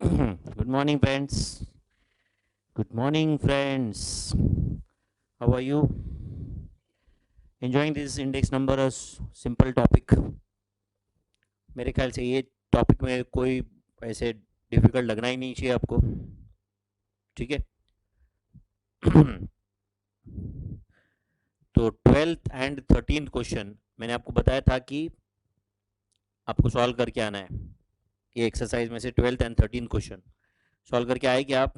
Good morning, friends. Good morning, friends. How are you? Enjoying this index number as simple topic. मेरे ख्याल से ये topic में कोई ऐसे डिफिकल्ट लगना ही नहीं चाहिए आपको. ठीक है. तो 12th एंड 13th क्वेश्चन मैंने आपको बताया था कि आपको सॉल्व करके आना है. ये एक्सरसाइज में से 12th and 13th question solve करके आए क्या आप?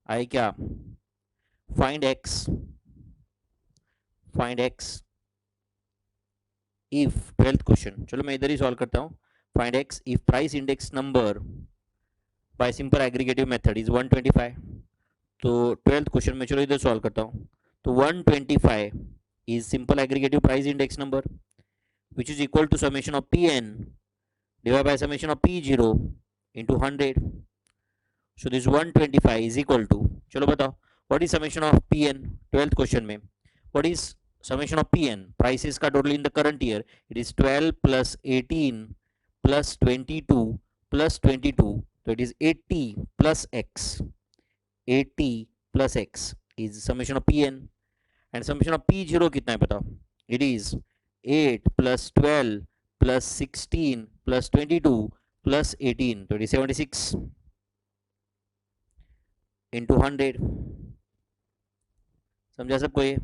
आए क्या? Find x. Find x if 12th question, चलो मैं इधर ही सॉल्व करता हूँ. Find x if price index number by simple aggregative method is 125. तो 12th क्वेश्चन में चलो इधर सॉल्व करता हूँ. तो 125 is simple aggregative price index number which is equal to summation of Pn divided by summation of P0 into 100. So this 125 is equal to, चलो बताओ, what is summation of Pn 12th question में? What is summation of Pn? Prices का total in the current year, it is 12 plus 18 plus 22 plus 22, so it is 80 plus x. 80 plus x is summation of Pn. And summation of P0 कितना है बताओ? It is 8 plus 12 plus 16 plus 22 plus 18, so it is 76 into 100. समझा सबको ये?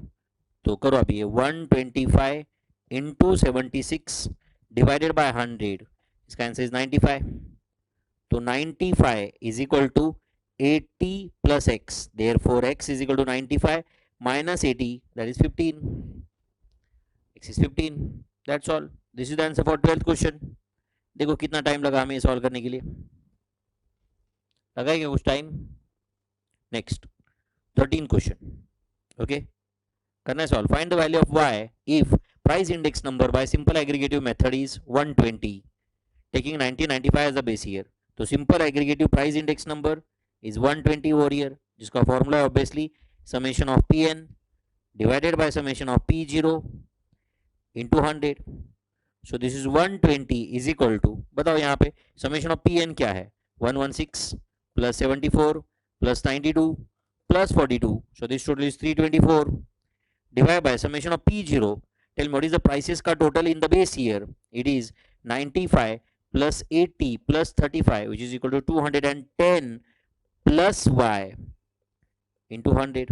तो करो अभी ये 125 इंटू 76 डिवाइडेड बाय 100, इसका आंसर इज 95. तो 95 is equal to 80 plus x, therefore x is equal to 95 minus 80, that is 15. x is 15. That's all. This is the answer for 12th question. देखो कितना टाइम लगा हमें सॉल्व करने के लिए. लगा क्या कुछ टाइम? Next 13 question. ओके, करना है solve. Find the value of y if price index number by simple aggregative method is 120 taking 1995 as the base year. तो simple aggregative price index number is 120 over year, जिसका formula है obviously summation of Pn divided by summation of P0 into 100. So this is 120 is equal to, बताओ यहाँ पे summation of Pn क्या है? 116 plus 74 plus 92 plus 42, so this total is 324 divided by summation of P0. Tell me what is the prices का total in the base year? It is 95 plus 80 plus 35, which is equal to 210 plus y into 100.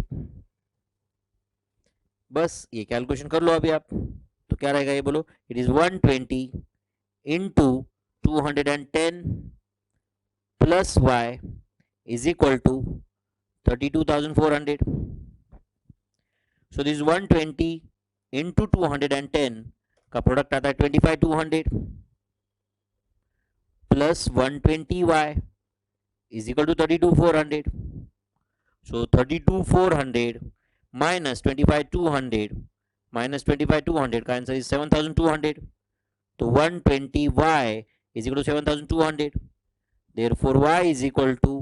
बस ये calculation कर लो अभी आप. तो क्या रहेगा ये बोलो? It is 120 into 210 plus y is equal to 32,400. So this 120 into 210 का प्रोडक्ट आता है 25,200 plus 120y is equal to 32,400. So 32,400 minus 25,200 minus 25,200 का आंसर इज 7,200. तो 120y is equal to 7,200. Therefore y is equal to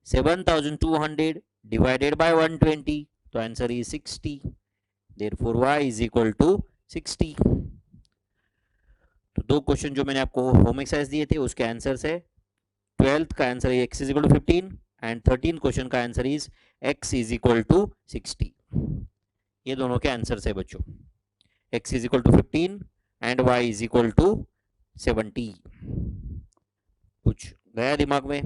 7,200 divided by 120. तो answer is 60. Therefore y is equal to 60. तो दो question जो मैंने आपको होम एक्सरसाइज दिए थे उसके आंसर है. 12th का आंसर है x is equal to 15 and 13th question का answer is x is equal to 60. ये दोनों के आंसर है बच्चों. x is equal to 15 and y is equal to 70. कुछ गया दिमाग में?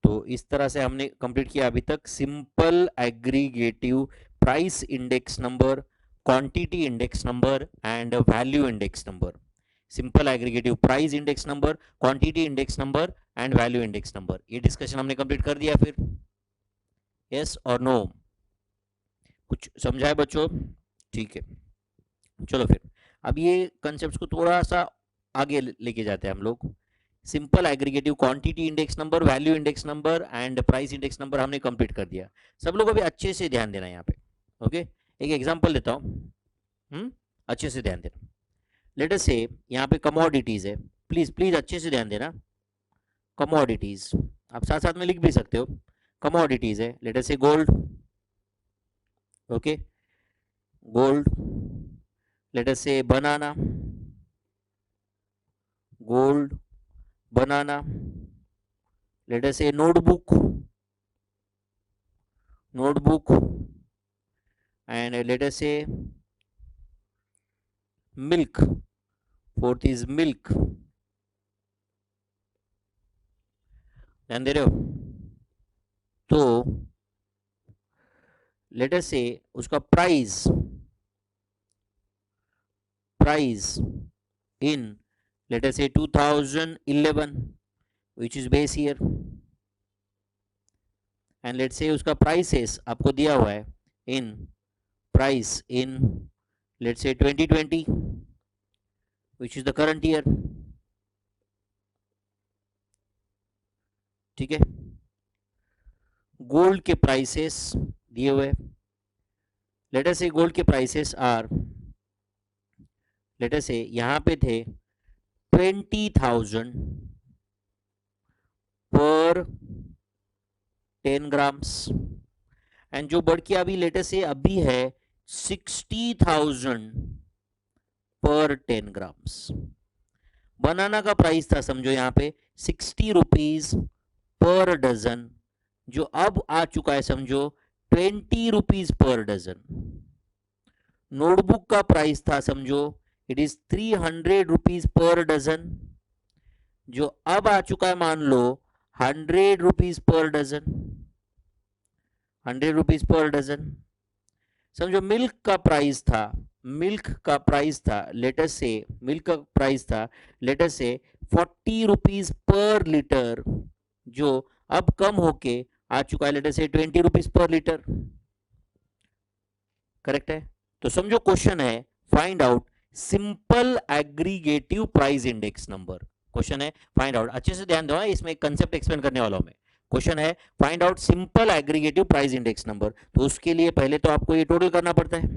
तो इस तरह से हमने कंप्लीट किया अभी तक simple aggregative price index number, quantity index number and value index number. Simple aggregative price index number, quantity index number and value index number. ये डिस्कशन हमने कंप्लीट कर दिया. फिर यस और नो? कुछ समझा है बच्चों? ठीक है, चलो फिर अब ये कंसेप्ट को थोड़ा सा आगे लेके जाते हैं हम लोग. Simple aggregative quantity index number, value index number and price index number हमने कंप्लीट कर दिया. सब लोग अभी अच्छे से ध्यान देना यहाँ पे. ओके, एक एग्जांपल लेता हूँ. अच्छे से ध्यान देना. लेट अस से यहाँ पे कमोडिटीज है. प्लीज प्लीज अच्छे से ध्यान देना. कमोडिटीज आप साथ साथ में लिख भी सकते हो. कमोडिटीज है. Late us say gold. Okay, gold. Late us से बनाना. Gold, banana. let us say notebook, and let us say milk, fourth is milk, ध्यान दे रहे हो? तो लेट अस से उसका प्राइस इन लेट अस से 2011 which is base year, and let's say उसका prices आपको दिया हुआ है in price in let's say 2020 which is the current year, ठीक है? गोल्ड के प्राइसेस दिए हुए, लेट अस से गोल्ड के प्राइसेस आर, लेट अस से यहां पे थे 20,000 पर 10 ग्राम्स, एंड जो बढ़ के अभी लेट अस से अभी है 60,000 पर 10 ग्राम्स। बनाना का प्राइस था समझो यहाँ पे 60 रुपीज पर डजन, जो अब आ चुका है समझो 20 रुपीज पर डजन। नोटबुक का प्राइस था समझो it is 300 rupees per dozen, जो अब आ चुका है मान लो 100 rupees per dozen, 100 rupees per dozen. समझो मिल्क का प्राइस था लेटस से मिल्क का प्राइस था let's say 40 rupees per litre, जो अब कम होके आ चुका है let's say 20 rupees per litre. Correct है? तो समझो क्वेश्चन है find out simple aggregative price index number. Question है फाइंड आउट, अच्छे से ध्यान दो, इसमें एक कंसेप्ट एक्सप्लेन करने वाला हूं मैं। क्वेश्चन है find out simple aggregative price index number. तो उसके लिए पहले तो आपको ये टोटल करना पड़ता है।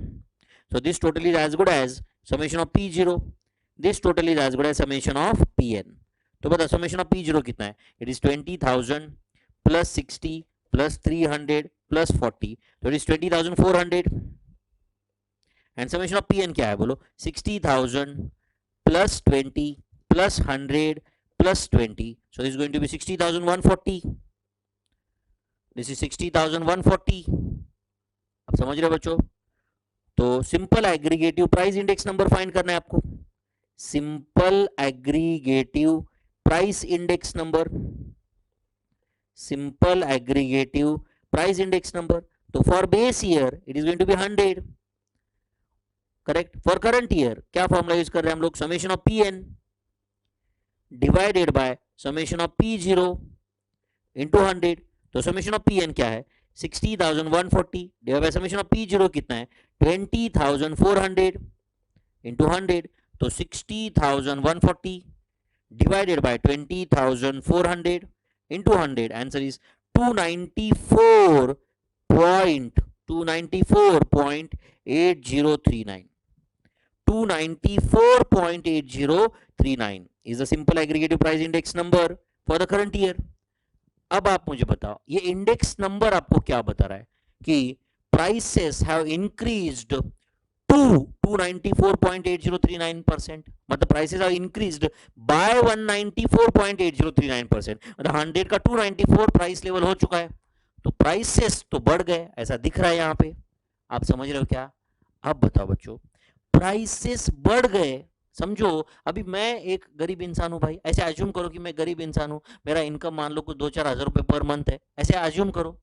So this total is as good as summation of P0. This total is as good as summation of Pn. तो बता summation of P0 कितना है? It is 20,000 plus 60 plus 300 plus 40. So it is 20,400. And summation of Pn क्या है बोलो? 60,000 plus 20 plus 100 plus 20. So this is going to be 60,140. This is 60,140. अब समझ रहे बच्चों? तो simple aggregative price index number find करना है आपको। Simple aggregative price index number, simple aggregative price index number. तो for base year it is going to be 100, correct? For current year क्या फॉर्मूला यूज कर रहे हैं हम लोग? Summation of P N divided by summation of P0 into 100। तो summation of P N क्या है? 60,140 divide by summation of P0 कितना है? 20,400 इंटू 100। तो 60,140 divided by 20,400 into 100, answer is 294.8039. 294.8039 is the simple aggregative price index number for the current year. अब आप मुझे बताओ ये इंडेक्स नंबर आपको क्या बता रहा है कि prices have increased to 294.8039%, मतलब prices have increased by 194.8039%, मतलब 100 का 294 प्राइस लेवल हो चुका है, तो प्राइसेस तो बढ़ गए ऐसा दिख रहा है यहाँ पे। आप समझ रहे हो क्या? अब बताओ बच्चों, प्राइसेस बढ़ गए, समझो अभी मैं एक गरीब इंसान हूं भाई, ऐसे अज्यूम करो कि मैं गरीब इंसान हूं, मेरा इनकम मान लो कुछ 2-4 हजार रुपए पर मंथ है, ऐसे अज्यूम करो।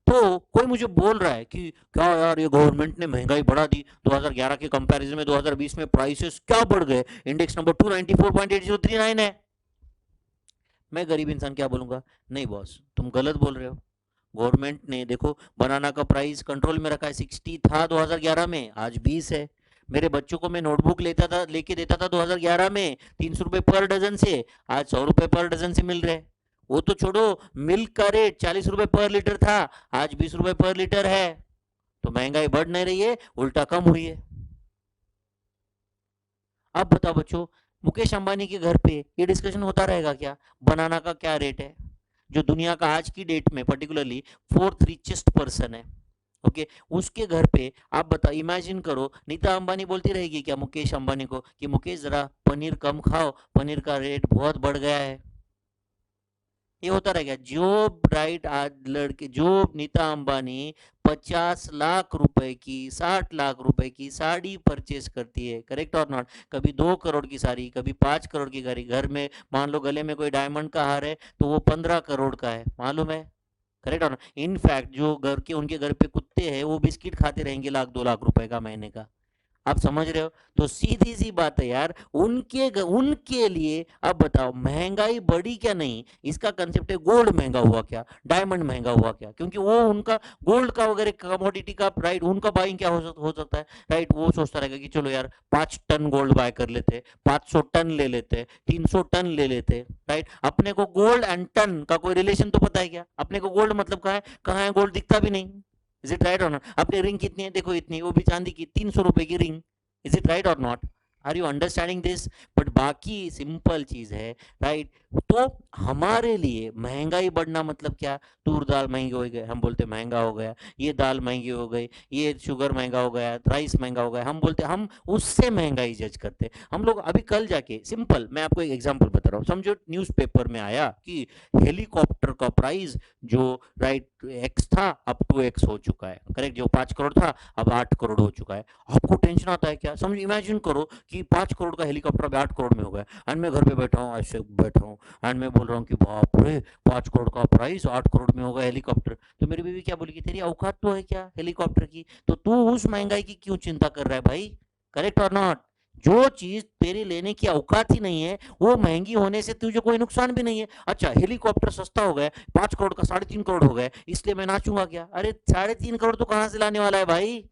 तो कोई मुझे बोल रहा है कि क्या यार ये गवर्नमेंट ने महंगाई बढ़ा दी, 2011 के कंपैरिजन में 2020 में प्राइसेस क्या बढ़ गए, इंडेक्स नंबर 294.8039 है। मैं गरीब इंसान क्या बोलूंगा? नहीं बॉस तुम गलत बोल रहे हो, गवर्नमेंट ने देखो बनाना का प्राइस कंट्रोल में रखा है, 60 था 2011 में, आज 20 है। मेरे बच्चों को मैं नोटबुक लेके देता था 2011 में 300 रुपए पर डजन से, आज 100 रुपए पर डजन से मिल रहे। वो तो छोड़ो, मिल्क का रेट 40 रुपए पर लीटर था, आज 20 रुपए पर लीटर है। तो महंगाई बढ़ नहीं रही है, उल्टा कम हुई है। अब बताओ बच्चों, मुकेश अंबानी के घर पे ये डिस्कशन होता रहेगा क्या बनाना का क्या रेट है, जो दुनिया का आज की डेट में पर्टिकुलरली 4th रिचेस्ट पर्सन है, ओके उसके घर पे आप बताओ, इमेजिन करो नीता अंबानी बोलती रहेगी क्या मुकेश अंबानी को कि मुकेश जरा पनीर कम खाओ, पनीर का रेट बहुत बढ़ गया है। ये होता रहेगा। जो राइट आज लड़के, जो नीता अंबानी 50 लाख रुपए की, 60 लाख रुपए की साड़ी परचेस करती है, करेक्ट और नॉट? कभी 2 करोड़ की साड़ी, कभी 5 करोड़ की साड़ी, घर में मान लो गले में कोई डायमंड का हार है तो वो 15 करोड़ का है, मालूम है? करेक्ट और नॉट? इनफैक्ट जो घर के, उनके घर पे कुत्ते हैं वो बिस्किट खाते रहेंगे 1-2 लाख रुपए का महीने का। आप समझ रहे हो? तो सीधी सी बात है यार, उनके लिए। अब बताओ महंगाई बढ़ी क्या? नहीं, इसका कंसेप्ट है गोल्ड महंगा हुआ क्या, डायमंड महंगा हुआ क्या? क्योंकि वो उनका गोल्ड का वगैरह कमोडिटी का राइट, उनका बाइंग क्या हो सकता है राइट? वो सोचता रहेगा कि चलो यार 5 टन गोल्ड बाय कर लेते, 500 टन ले लेते, 300 टन ले लेते, राइट? अपने को गोल्ड एंड टन का कोई रिलेशन तो पता है क्या? अपने को गोल्ड मतलब कहाँ है गोल्ड दिखता भी नहीं। इज इट राइट और नॉट? अपनी रिंग कितनी है देखो, इतनी, वो भी चांदी की 300 रुपए की रिंग। इज इट राइट और नॉट? Are you understanding this? But बाकी सिंपल चीज है, राइट? तो हमारे लिए महंगाई बढ़ना मतलब क्या? तूर दाल महंगी हो गई, हम बोलते महंगा हो गया। ये दाल महंगी हो गई, ये शुगर महंगा हो गया, राइस महंगा हो गया, हम बोलते, हम उससे महंगाई जज करते। हम लोग अभी कल जाके, सिंपल मैं आपको एक एग्जांपल बता रहा हूँ, समझो न्यूज़पेपर में आया कि हेलीकॉप्टर का प्राइस जो राइट एक्स था अब 2x हो चुका है, करेक्ट? जो 5 करोड़ था अब 8 करोड़ हो चुका है। आपको टेंशन आता है क्या? समझ, इमेजिन करो कि 5 करोड़ का हेलीकॉप्टर अब 8 करोड़ में हो गया, एंड मैं घर पे बैठा हूँ, ऐसे बैठा हूँ, एंड मैं बोल रहा हूँ कि बाप रे, 5 करोड़ का प्राइस, 8 करोड़ में होगा हेलीकॉप्टर। तो मेरी बीवी क्या बोलेगी, तेरी औकात तो है क्या हेलीकॉप्टर की? तो तू उस महंगाई की क्यों चिंता कर रहा है भाई? करेक्ट और नॉट? जो चीज तेरी लेने की औकात ही नहीं है, वो महंगी होने से तुझे कोई नुकसान भी नहीं है। अच्छा, हेलीकॉप्टर सस्ता हो गया, 5 करोड़ का 3.5 करोड़ हो गया, इसलिए मैं नाचूंगा क्या? अरे 3.5 करोड़ तो कहां से लाने वाला है भाई?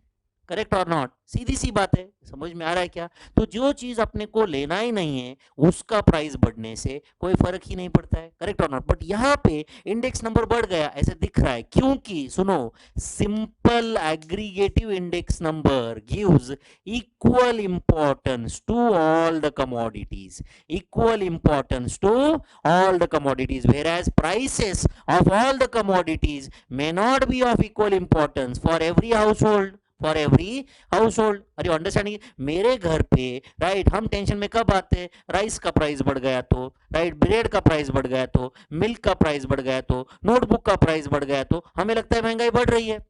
करेक्ट और नॉट? सीधी सी बात है, समझ में आ रहा है क्या? तो जो चीज अपने को लेना ही नहीं है उसका प्राइस बढ़ने से कोई फर्क ही नहीं पड़ता है, करेक्ट और नॉट? बट यहाँ पे इंडेक्स नंबर बढ़ गया ऐसे दिख रहा है, क्योंकि सुनो, simple aggregative index number gives equal importance to all the commodities, equal importance to all the commodities, whereas prices of all the commodities may not be of equal importance for every household, for every house hold. अरे understanding? मेरे घर पे right हम tension में कब आते हैं? Rice का प्राइस बढ़ गया तो, राइट ब्रेड का प्राइस बढ़ गया तो, मिल्क का प्राइस बढ़ गया तो, नोटबुक का प्राइस बढ़ गया तो हमें लगता है महंगाई बढ़ रही है।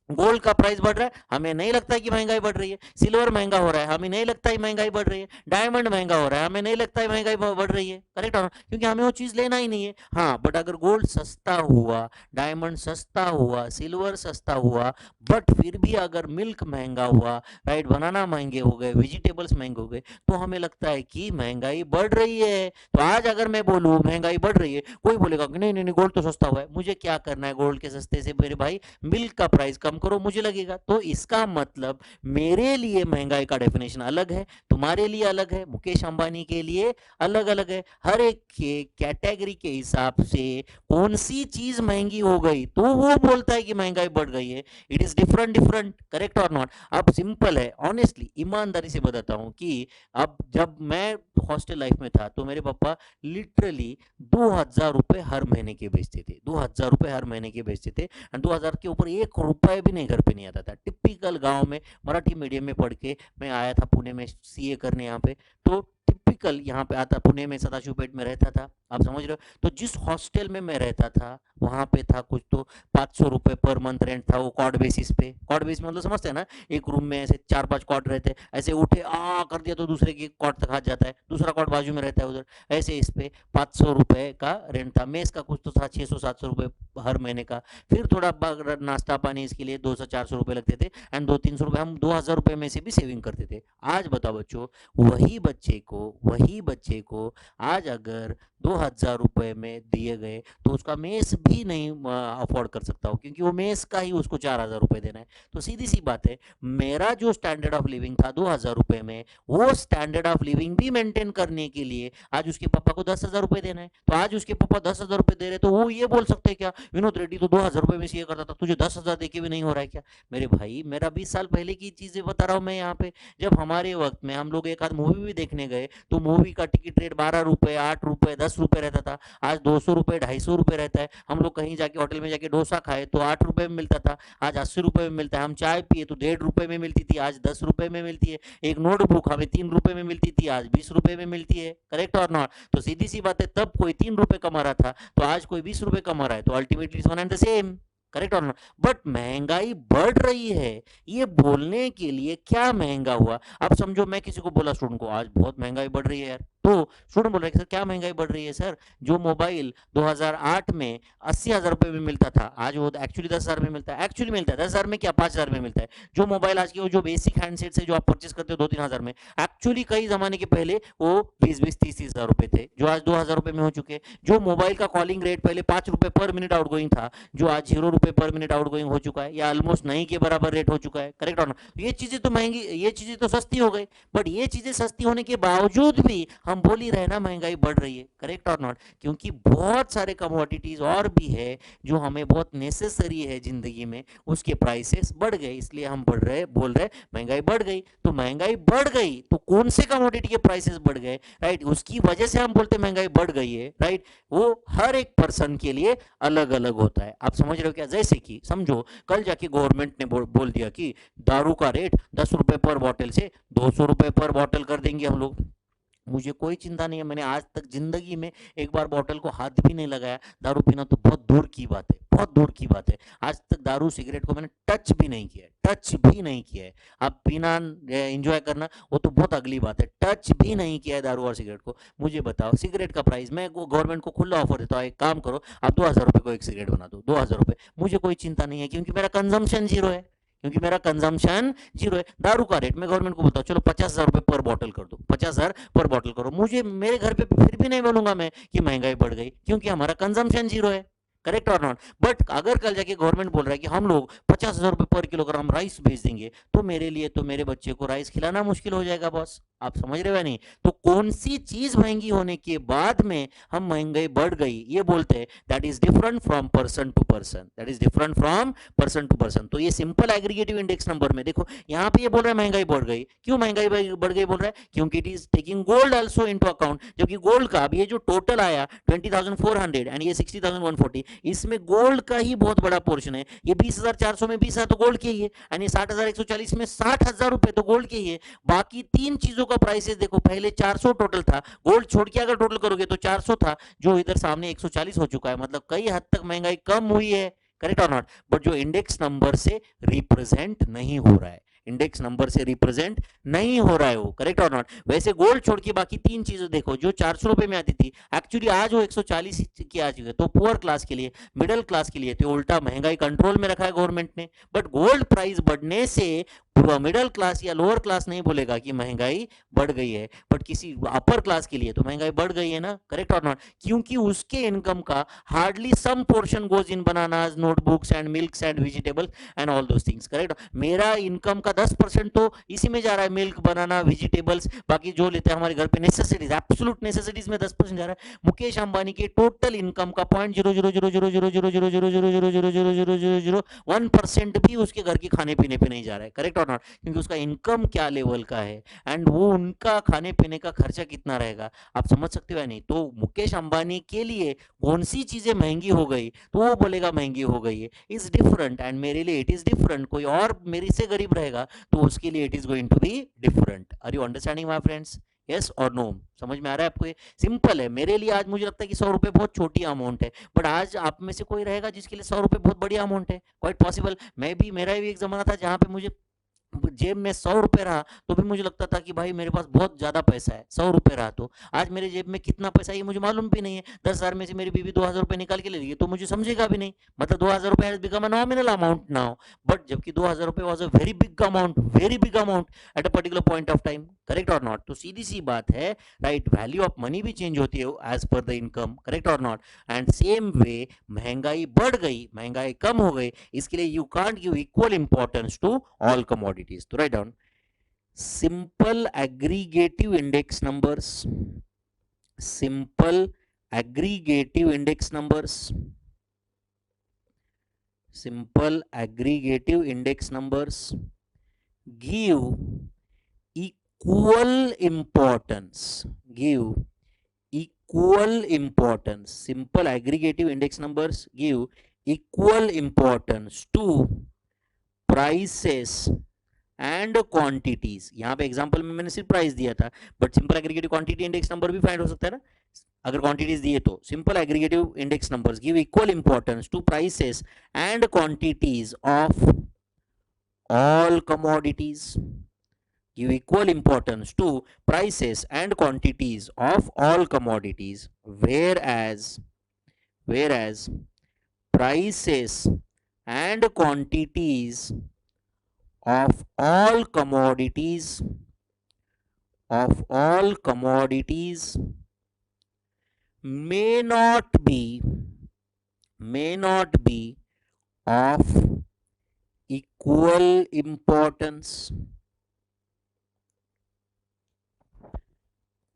गोल्ड का प्राइस बढ़ रहा है, हमें नहीं लगता है कि महंगाई बढ़ रही है। सिल्वर महंगा हो रहा है, हमें नहीं लगता है महंगाई बढ़ रही है। डायमंड महंगा हो रहा है, हमें नहीं लगता है महंगाई बढ़ रही है, करेक्ट है? क्योंकि हमें वो चीज लेना ही नहीं है। हाँ, बट अगर गोल्ड सस्ता हुआ, डायमंड सस्ता हुआ, सिल्वर सस्ता हुआ, बट फिर भी अगर मिल्क महंगा हुआ, राइट, बनाना महंगे हो गए, वेजिटेबल्स महंगे हो गए, तो हमें लगता है कि महंगाई बढ़ रही है। तो आज अगर मैं बोलूँ महंगाई बढ़ रही है, कोई बोलेगा कि नहीं नहीं नहीं, गोल्ड तो सस्ता हुआ है, मुझे क्या करना है गोल्ड के सस्ते से? मेरे भाई मिल्क का प्राइस कम करो, मुझे लगेगा। तो इसका मतलब मेरे लिए महंगाई का डेफिनेशन अलग है, तुम्हारे लिए अलग है, मुकेश अंबानी के लिए अलग अलग है। हर एक के कैटेगरी के हिसाब से कौन सी चीज महंगी हो गई तो वो बोलता है कि महंगाई बढ़ गई है। It is different different, correct और नॉट? अब सिंपल है, ऑनेस्टली ईमानदारी से बताता हूँ कि अब जब मैं हॉस्टल लाइफ में था तो मेरे पापा लिटरली 2,000 रुपए हर महीने के भेजते थे, 2,000 रुपए हर महीने के भेजते थे। 2000 के ऊपर 1 रुपए भी नहीं घर पे नहीं आता था। टिपिकल गांव में मराठी मीडियम में पढ़ के मैं आया था पुणे में सीए करने यहाँ पे। तो टिपिकल यहाँ पे आता, पुणे में सदाशिवपेट में रहता था, आप समझ रहे हो? तो जिस हॉस्टल में मैं रहता था वहां पे था कुछ तो 500 रुपए पर मंथ रेंट था, वो कॉर्ड बेसिस पे। कॉर्ड बेसिस मतलब समझते हैं ना? एक रूम में ऐसे 4-5 कॉर्ड रहते, ऐसे उठे आ कर दिया तो दूसरे की कॉर्ड तक हाथ जाता है, दूसरा कॉर्ड बाजू में रहता है उधर, ऐसे इस पे 500 रुपए का रेंट था। मेस का कुछ तो था 600-700 रुपए हर महीने का। फिर थोड़ा नाश्ता पानी इसके लिए 200-400 रुपए लगते थे, एंड 200-300 रुपए हम 2,000 रुपए में से भी सेविंग करते थे। आज बताओ बच्चों, वही बच्चे को आज अगर 2,000 रुपए में दिए गए तो उसका मेस भी नहीं अफोर्ड कर सकता हो, क्योंकि वो मेस का ही उसको 4,000 रुपए देना है। तो सीधी सी बात है, मेरा जो स्टैंडर्ड ऑफ लिविंग था 2,000 रुपए में, वो स्टैंडर्ड ऑफ लिविंग भी मेंटेन करने के लिए आज उसके पापा को 10,000 रुपए देना है। तो आज उसके पापा 10,000 रुपए दे रहे, तो वो ये बोल सकते हैं क्या, विनोद रेड्डी तो 2,000 रुपए में सीए करता था, तुझे 10,000 देके भी नहीं हो रहा है क्या? मेरे भाई, मेरा 20 साल पहले की चीजें बता रहा हूँ मैं यहाँ पे। जब हमारे वक्त में हम लोग एक आध मूवी भी देखने गए तो मूवी का टिकट रेट 12 रुपए, 8 रुपए, 10 रुपए रहता था। आज 200 रुपए, 250 रुपए रहता है। हम लोग कहीं जाके होटल में जाके डोसा खाए तो 8 रुपए में मिलता था, आज 80 रुपए में मिलता है। हम चाय पिए तो 1.5 रुपए में मिलती थी, आज 10 रुपए में मिलती है। एक नोटबुक हमें 3 रुपए में मिलती थी, आज 20 रुपए में मिलती है। करेक्ट और नॉट? तो सीधी सी बात है, तब कोई 3 रुपए कमा रहा था तो आज कोई 20 रुपए कमा रहा है, तो ultimately one and the same. Correct और नॉट? बट महंगाई बढ़ रही है, ये बोलने के लिए क्या महंगा हुआ? अब समझो मैं किसी को बोला स्टूडेंट को आज बहुत महंगाई बढ़ रही है यार, तो स्टूडेंट बोल रहा है कि सर क्या महंगाई बढ़ रही है? सर जो मोबाइल 2008 में 80,000 रुपए में मिलता था, आज वो एक्चुअली 10,000 में मिलता है। एक्चुअली मिलता है 10,000 में क्या, 5,000 में मिलता है। जो मोबाइल आज के वो जो बेसिक हैंडसेट है जो आप परचेस करते हो 2-3 हज़ार में, एक्चुअली कई जमाने के पहले वो 20-20, 30-30 हज़ार रुपए थे, जो आज 2,000 रुपए में हो चुके। जो मोबाइल का कॉलिंग रेट पहले 5 रुपए पर मिनट आउटगोइंग था, जो आज 0 रुपए पर मिनट आउटगोइंग हो चुका है, या ऑलमोस्ट नहीं के बराबर रेट हो चुका है। करेक्ट और नॉट? ये चीजें तो महंगी, ये चीजें तो सस्ती हो गई, बट ये चीजें सस्ती होने के बावजूद भी हम बोल ही रहे ना महंगाई बढ़ रही है। करेक्ट और नॉट? क्योंकि बहुत सारे कमोडिटीज और भी है जो हमें बहुत नेसेसरी है जिंदगी में, उसके प्राइसेस बढ़ गए, इसलिए हम बोल रहे महंगाई बढ़ गई। तो महंगाई बढ़ गई तो कौन से कमोडिटी के प्राइसेस बढ़ गए, राइट? उसकी वजह से हम बोलते महंगाई बढ़ गई है, राइट? वो हर एक पर्सन के लिए अलग अलग होता है। आप समझ रहे हो क्या? जैसे कि समझो कल जाके गवर्नमेंट ने बोल दिया कि दारू का रेट 10 रुपए पर बॉटल से 200 रुपए पर बॉटल कर देंगे हम लोग। मुझे कोई चिंता नहीं है, मैंने आज तक जिंदगी में एक बार बॉटल को हाथ भी नहीं लगाया। दारू पीना तो बहुत दूर की बात है, बहुत दूर की बात है। आज तक दारू सिगरेट को मैंने टच भी नहीं किया है, टच भी नहीं किया है। अब पीना एंजॉय करना वो तो बहुत अगली बात है, टच भी नहीं किया है दारू और सिगरेट को। मुझे बताओ सिगरेट का प्राइस, मैं गवर्नमेंट को खुला ऑफर देता हूँ, एक काम करो आप 2,000 रुपये को एक सिगरेट बना दो, 2,000 रुपये, मुझे कोई चिंता नहीं है, क्योंकि मेरा कंजम्पशन जीरो है, क्योंकि मेरा कंजम्पशन जीरो है। दारू का रेट मैं गवर्नमेंट को बोलता हूँ चलो 50,000 रुपये पर बॉटल कर दो, 50,000 पर बॉटल करो, मुझे मेरे घर पे फिर भी नहीं बोलूंगा मैं कि महंगाई बढ़ गई, क्योंकि हमारा कंजम्पशन जीरो है। करेक्ट और नॉट? बट अगर कल जाके गवर्नमेंट बोल रहा है कि हम लोग 50,000 रुपये पर किलोग्राम राइस बेच देंगे, तो मेरे लिए तो मेरे बच्चे को राइस खिलाना मुश्किल हो जाएगा बॉस। आप समझ रहे हो या नहीं? तो कौन सी चीज महंगी होने के बाद में हम महंगाई बढ़ गई ये बोलते हैं, that is different from person to person, that is different from person to person. तो ये सिंपल एग्रीगेटिव इंडेक्स नंबर में देखो, यहाँ पे ये बोल रहा है महंगाई बढ़ गई, क्यों महंगाई बढ़ गई बोल रहा है? क्योंकि it is taking gold also into account. जबकि गोल्ड का अब ये जो टोटल आया 20,400 एंड ये 60,140, इसमें गोल्ड का ही बहुत बड़ा पोर्शन है। ये 20,400 में 20,000 तो गोल्ड के ही है, एंड ये 60,140 में 60,000 रुपए तो गोल्ड के ही है। बाकी तीन चीजों का प्राइसेस देखो, पहले 400 टोटल था, गोल्ड छोड़ के अगर टोटल करोगे तो 400 था, जो इधर सामने 140 हो चुका है, मतलब कई हद तक महंगाई कम हुई है। करेक्ट और नॉट? बट जो इंडेक्स नंबर से रिप्रेजेंट नहीं हो रहा है, इंडेक्स नंबर से रिप्रेजेंट नहीं हो रहा है वो। करेक्ट और नॉट? वैसे गोल्ड छोड़ के बाकी तीन चीजें देखो, जो 400 रुपए में आती थी एक्चुअली आज वो 140 की आ चुकी है, तो पुअर क्लास के लिए, मिडिल क्लास के लिए तो उल्टा महंगाई कंट्रोल में रखा है गवर्नमेंट ने। बट गोल्ड प्राइस बढ़ने से पूरा मिडिल क्लास या लोअर क्लास नहीं बोलेगा कि महंगाई बढ़ गई है, बट किसी अपर क्लास के लिए तो महंगाई बढ़ गई है ना। करेक्ट और नॉट? क्योंकि उसके इनकम का hardly some portion goes in bananas, notebooks and milks and vegetables and all those things. Correct? मेरा इनकम का 10% तो इसी में जा रहा है, मिल्क, बनाना, वेजिटेबल्स, बाकी जो लेते हैं हमारे घर पे नेसेसिटीज, एब्सोल्यूट नेसेसिटीज में 10% जा रहा है। मुकेश अंबानी के टोटल इनकम का 0.000000000000001% भी उसके घर के खाने पीने पे नहीं जा रहा है। करेक्ट और नॉट? क्योंकि उसका इनकम क्या लेवल का है एंड वो उनका खाने पीने का खर्चा कितना रहेगा, आप समझ सकते हो या नहीं? तो मुकेश अंबानी के लिए कौन सी चीजें महंगी हो गई तो वो बोलेगा महंगी हो गई है, इज डिफरेंट, एंड मेरे लिए इट इज डिफरेंट। कोई और मेरे से गरीब रहेगा तो उसके लिए it is going to be different. Are you understanding my friends? Yes और नो? समझ में आ रहा है आपको? ये सिंपल है। मेरे लिए आज मुझे लगता है कि 100 रुपए बहुत छोटी अमाउंट है, बट आज आप में से कोई रहेगा जिसके लिए 100 रुपए बहुत बड़ी अमाउंट है, क्वाइट पॉसिबल। मैं भी, मेरा भी एक जमाना था जहां पे मुझे जेब में 100 रुपए रहा तो भी मुझे लगता था कि भाई मेरे पास बहुत ज्यादा पैसा है। 100 रुपए रहा तो आज मेरे जेब में कितना पैसा है ये मुझे मालूम भी नहीं है। 10,000 में से मेरी बीवी 2,000 रुपए निकाल के ले लेगी तो मुझे समझेगा भी नहीं, मतलब 2,000 रुपए has become a nominal amount now, but जबकि 2,000 रुपए was a very big amount, very big amount at a particular point of time. Correct और नॉट? तो सीधी सी बात है, राइट? वैल्यू ऑफ मनी भी चेंज होती है as per the income. Correct और नॉट? एंड सेम वे महंगाई बढ़ गई, महंगाई कम हो गई, इसके लिए you can't give equal importance to all commodities. तो write down simple aggregative index numbers, simple aggregative index numbers, simple aggregative index numbers give equal importance, give equal importance, simple aggregative index numbers give equal importance to prices and quantities. यहाँ पे example में मैंने सिर्फ price दिया था, but simple aggregative quantity index number भी find हो सकता है ना अगर क्वांटिटीज दिए तो. Simple aggregative index numbers give equal importance to prices and quantities of all commodities. Give equal importance to prices and quantities of all commodities, whereas prices and quantities of all commodities may not be of equal importance.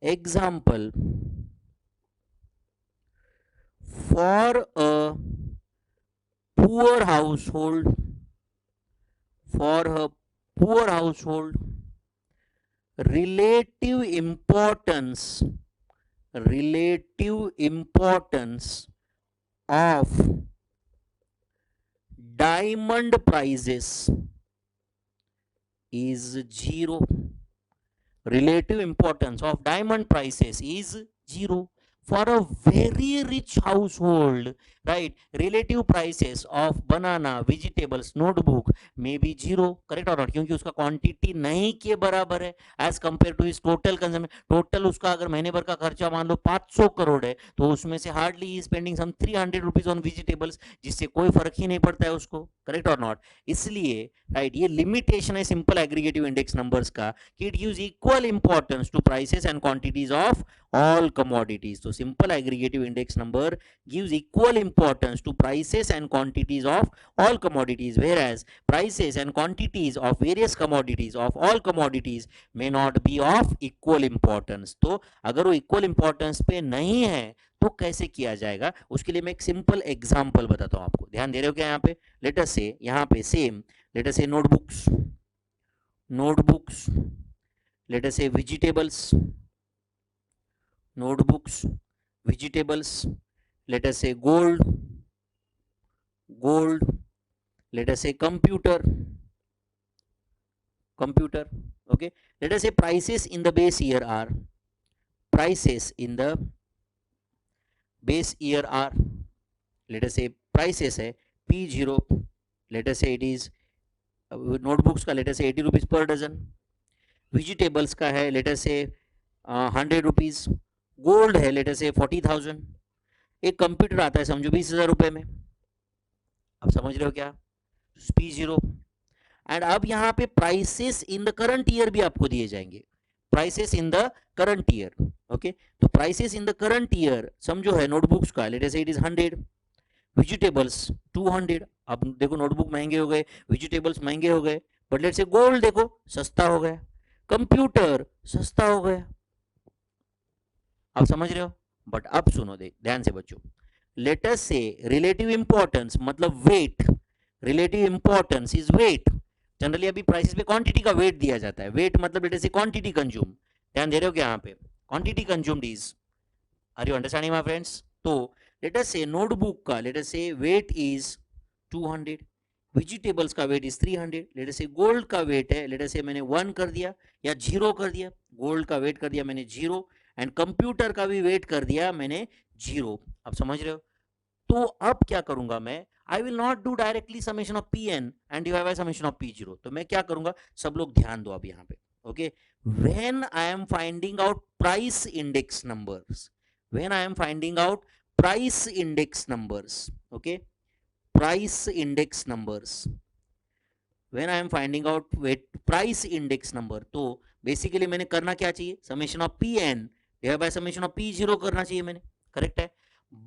Example, for a poor household, relative importance of diamond prices is 0. Relative importance of diamond prices is 0. For a very rich household, right, relative prices of banana, vegetables, notebook may be 0. Correct और not, क्योंकि उसका quantity नहीं के बराबर है as compare to इस total consumption. Total उसका अगर महीने भर का खर्चा मान लो 500 करोड़ है, तो उसमें से हार्डली ही spending some 300 rupees on vegetables, जिससे कोई फर्क ही नहीं पड़ता है उसको. करेक्ट और नॉट. इसलिए राइट, ये लिमिटेशन है सिंपल एग्रीगेटिव इंडेक्स नंबर्स का कि it gives equal importance to prices and quantities of all commodities. So simple aggregative index number gives equal importance to prices and quantities of all commodities, whereas prices and quantities of various commodities of all commodities may not be of equal importance. तो अगर वो equal importance पे नहीं है तो कैसे किया जाएगा, उसके लिए मैं एक सिंपल एग्जांपल बताता हूँ आपको. ध्यान दे रहे हो क्या यहाँ पे? लेट अस से यहाँ पे सेम, लेट अस से नोटबुक्स, लेट अस से notebooks, vegetables, let us say gold, let us say computer, okay. Let us say prices in the base year are, let us say prices है P0, let us say it is notebooks का let us say 80 rupees per dozen, vegetables का है let us say 100 rupees, gold है letter से 40,000, एक computer आता है समझो 20,000 रुपए में. अब समझ रहे हो क्या? P0. एंड अब यहाँ पे prices in the current year भी आपको दिए जाएंगे, prices in the current year. Okay, तो prices in the current year समझो है नोटबुक्स का लेटर से इट इज 100, वेजिटेबल्स 200. अब देखो नोटबुक महंगे हो गए, वेजिटेबल्स महंगे हो गए, बट लेट से गोल्ड देखो सस्ता हो गया, कंप्यूटर सस्ता हो गया. आप समझ रहे हो? बट अब सुनो ध्यान से बच्चों, let us say relative importance मतलब weight, relative importance is weight. Generally अभी प्राइसेस पे क्वांटिटी का वेट दिया जाता है, वेट मतलब लेट अस से क्वांटिटी कंज्यूम. ध्यान दे रहे हो क्या यहाँ पे? Quantity consumed is, are you understanding my friends? तो लेट अस से नोटबुक का let us say weight is 200, vegetables का weight is 300, let us say gold का वेट है लेट अस से मैंने 1 कर दिया या 0 कर दिया, गोल्ड का वेट कर दिया मैंने 0, एंड कंप्यूटर का भी वेट कर दिया मैंने 0. अब समझ रहे हो? तो अब क्या करूंगा मैं, I will not do directly summation of P N and divide by summation of P0. तो मैं क्या करूंगा, सब लोग ध्यान दो अब यहाँ पे. Okay, when I am finding out price index numbers, when I am finding out price index numbers, okay, price index numbers, when I am finding out price index number, तो बेसिकली मैंने करना क्या चाहिए, summation of P N divide by summation of P0 करना चाहिए मैंने. Correct है?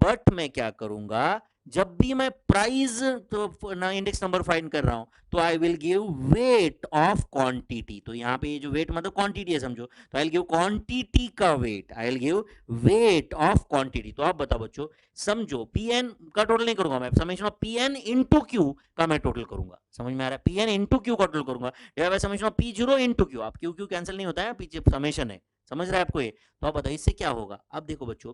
But मैं क्या करूंगा, जब भी मैं प्राइस तो ना इंडेक्स नंबर फाइंड कर रहा हूं तो I will give weight of quantity. तो यहाँ पे ये जो वेट मतलब क्वांटिटी है समझो, तो आई विल गिव क्वांटिटी का weight, I will give weight of quantity. तो आप बताओ बच्चों, समझो पी एन का टोटल नहीं करूंगा मैं, summation of P N into Q का मैं टोटल करूंगा। समझ में आ रहा है? पी एन इंटू क्यू का टोटल करूंगा, या summation of P zero into Q. आप क्यू क्यू कैंसिल नहीं होता है, पीछे समेशन है। समझ रहा है आपको ये? तो आप बताइए इससे क्या होगा। अब देखो बच्चों,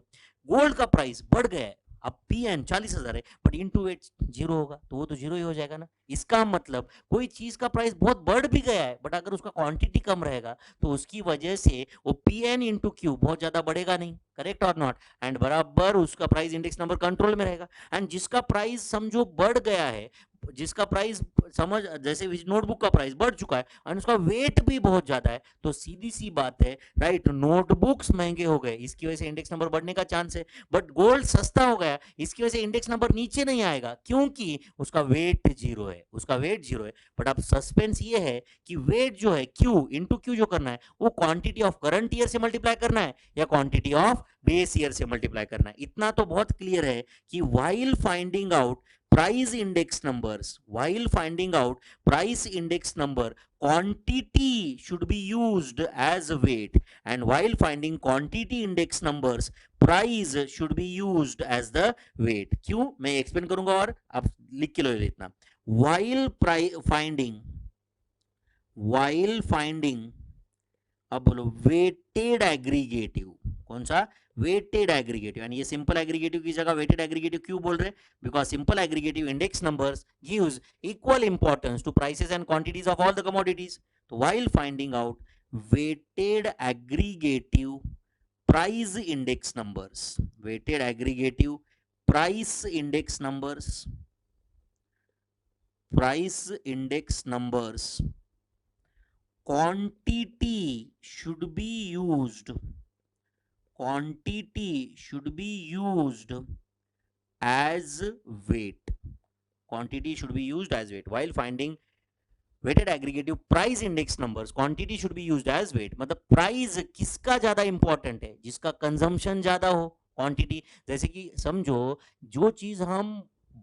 गोल्ड का प्राइस बढ़ गया है, अब पी एन 40,000 है, बट इंटू वेट जीरो होगा, तो वो तो जीरो ही हो जाएगा ना। इसका मतलब कोई चीज का प्राइस बहुत बढ़ भी गया है, बट अगर उसका क्वांटिटी कम रहेगा तो उसकी वजह से वो पी एन इंटू क्यू बहुत ज्यादा बढ़ेगा नहीं। करेक्ट और नॉट? एंड बराबर उसका प्राइस इंडेक्स नंबर कंट्रोल में रहेगा। एंड जिसका प्राइस समझो बढ़ गया है, जिसका प्राइस समझ जैसे नोटबुक का प्राइस बढ़ चुका है और उसका वेट भी बहुत ज्यादा है, तो सीधी सी बात है राइट, नोटबुक्स महंगे हो गए, इसकी वजह से इंडेक्स नंबर बढ़ने का चांस है। बट गोल्ड सस्ता हो गया, इसकी वजह से इंडेक्स नंबर नीचे नहीं आएगा, क्योंकि उसका वेट जीरो है, उसका वेट जीरो है। बट अब सस्पेंस ये है कि वेट जो है क्यू इंटू क्यू जो करना है, वो क्वांटिटी ऑफ करंट ईयर से मल्टीप्लाई करना है या क्वांटिटी ऑफ बेस ईयर से मल्टीप्लाई करना है। इतना तो बहुत क्लियर है कि while finding out price index numbers, while finding out price index number, quantity should be used as a weight, and while finding quantity index numbers, price should be used as the weight. क्यों? मैं explain करूंगा और आप लिख के लो इतना। while finding, अब बोलो वेटेड एग्रीगेटिव, कौन सा? Weighted aggregative. यानी ये सिंपल एग्रीगेटिव की जगह वेटेड एग्रीगेटिव क्यों बोल रहे हैं? Because simple aggregative index numbers gives equal importance to prices and quantities of all the commodities. तो while finding out weighted aggregative price index numbers, weighted aggregative price index numbers, price index numbers, quantity should be used, quantity should be used as weight, quantity should be used as weight while finding weighted aggregative price index numbers, quantity should be used as weight। मतलब price किसका ज्यादा important है? जिसका consumption ज्यादा हो। Quantity जैसे कि समझो जो चीज हम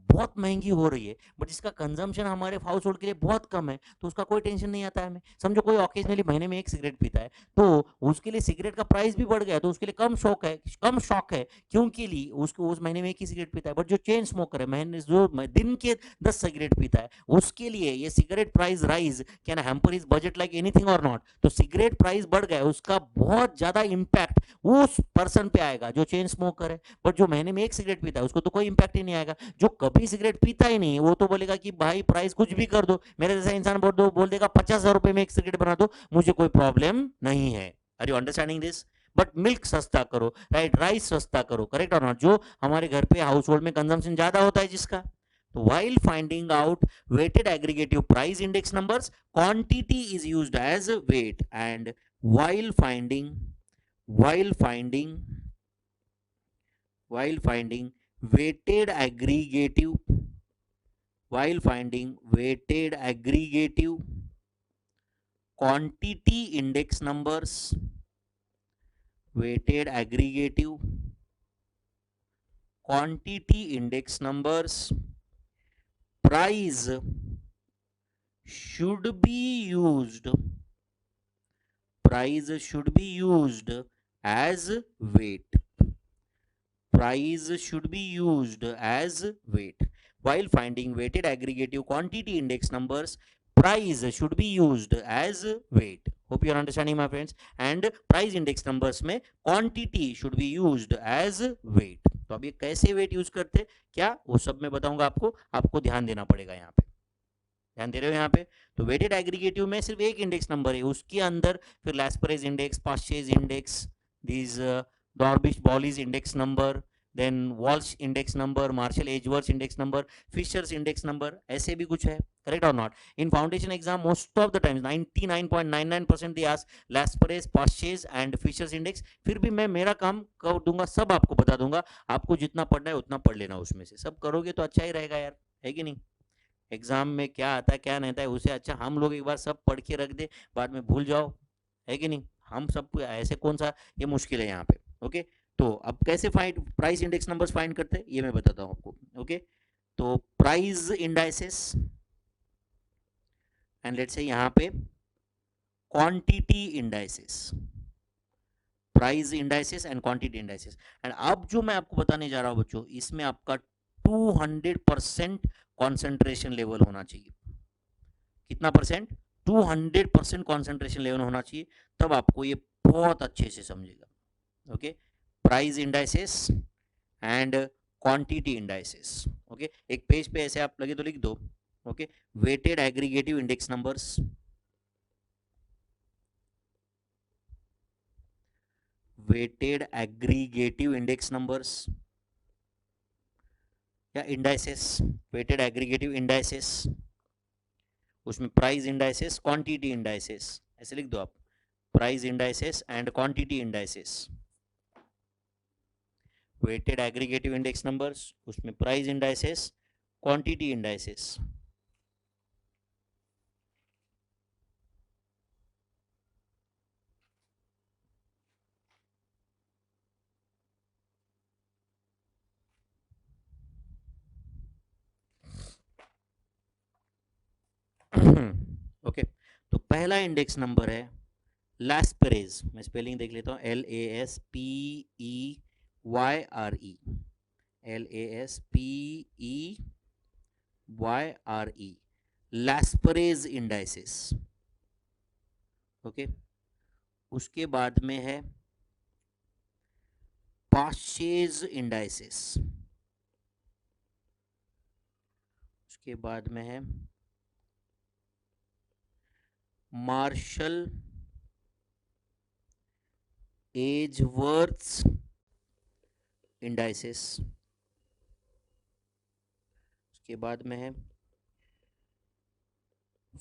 बहुत महंगी हो रही है बट इसका कंजम्पशन हमारे हाउस होल्ड के लिए बहुत कम है, तो उसका कोई टेंशन नहीं आता है हमें। समझो कोई ऑकेजनली महीने में एक सिगरेट पीता है, तो उसके लिए सिगरेट का प्राइस भी बढ़ गया, तो उसके लिए कम शौक है, कम शौक है, क्योंकि लिए उसको उस महीने में एक ही सिगरेट पीता है। बट जो चेन स्मोकर है, महीने जो दिन के 10 सिगरेट पीता है, उसके लिए ये cigarette price rise can hamper his budget like anything और नॉट। तो सिगरेट प्राइस बढ़ गया, उसका बहुत ज्यादा इंपैक्ट उस पर्सन पे आएगा जो चेन स्मोकर है। बट जो महीने में एक सिगरेट पीता है उसको तो कोई इंपैक्ट ही नहीं आएगा। जो कभी सिगरेट पीता ही नहीं, वो तो बोलेगा कि भाई प्राइस कुछ भी कर दो, मेरे जैसा इंसान बोल देगा 50,000 रुपए में एक सिगरेट बना दो, मुझे कोई प्रॉब्लम नहीं है। Are you understanding this? But milk सस्ता करो, राइट, राइस सस्ता करो, करेक्ट और नॉट, जो हमारे घर पे हाउस होल्ड में कंजम्पशन ज्यादा होता है जिसका। तो while finding out weighted aggregative price index numbers, quantity is used as weight, and while finding while finding while finding weighted aggregative while finding weighted aggregative quantity index numbers, weighted aggregative quantity index numbers, price should be used, price should be used as weight, price should be used as weight while finding weighted aggregative quantity index numbers, price should be used as weight। hope you are understanding my friends। and price index numbers में quantity should be used as weight। तो अब ये कैसे weight use करते क्या, वो सब मैं बताऊंगा आपको, आपको ध्यान देना पड़ेगा यहाँ पे। ध्यान दे रहे हो यहाँ पे? तो वेटेड एग्रीगेटिव में सिर्फ एक इंडेक्स नंबर है, उसके अंदर फिर Laspeyres index, Paasche's index, this Drobisch Bowley's index number, then Walsh index number, Marshall Edgeworth index number, Fisher's index number, ऐसे भी कुछ है। करेक्ट और not? In foundation exam most of the times 99.99% they ask Laspeyres, Paasche's and Fisher's index. फिर भी मैं मेरा काम कर दूंगा, सब आपको बता दूंगा, आपको जितना पढ़ना है उतना पढ़ लेना, उसमें से सब करोगे तो अच्छा ही रहेगा यार, है कि नहीं? एग्जाम में क्या आता है क्या नहीं आता है, उसे अच्छा हम लोग एक बार सब पढ़ के रख दे, बाद में भूल जाओ, है कि नहीं? हम सब ऐसे कौन सा ये मुश्किल है यहाँ पे। ओके, तो अब कैसे find price index numbers find करते हैं ये मैं बताता हूं आपको. ओके, तो price indices and let's say यहां पे quantity indices, price indices and quantity indices. And अब जो मैं आपको बताने जा रहा हूं बच्चों, इसमें आपका 200% कॉन्सेंट्रेशन लेवल होना चाहिए. कितना परसेंट? 200% कॉन्सेंट्रेशन लेवल होना चाहिए, तब आपको ये बहुत अच्छे से समझेगा. Okay, price indices and quantity indices. Okay, एक पेज पे ऐसे आप लगे तो लिख दो. Okay, weighted aggregative index numbers, weighted aggregative index numbers या इंडाइसेस, वेटेड एग्रीगेटिव इंडाइसेस, उसमें प्राइस इंडाइसेस, क्वांटिटी इंडाइसेस, ऐसे लिख दो आप. Price indices and quantity indices, weighted aggregative index numbers, उसमें price indices, quantity indices. Okay, तो पहला index number है लैस्परेज. मैं स्पेलिंग देख लेता हूँ. LASPEYRE, LASPEYRE, Laspeyres indices. Okay, उसके बाद में है पाशेज इंडाइसेस, उसके बाद में है मार्शल एजवर्थ्स इंडाइसेस, उसके बाद में है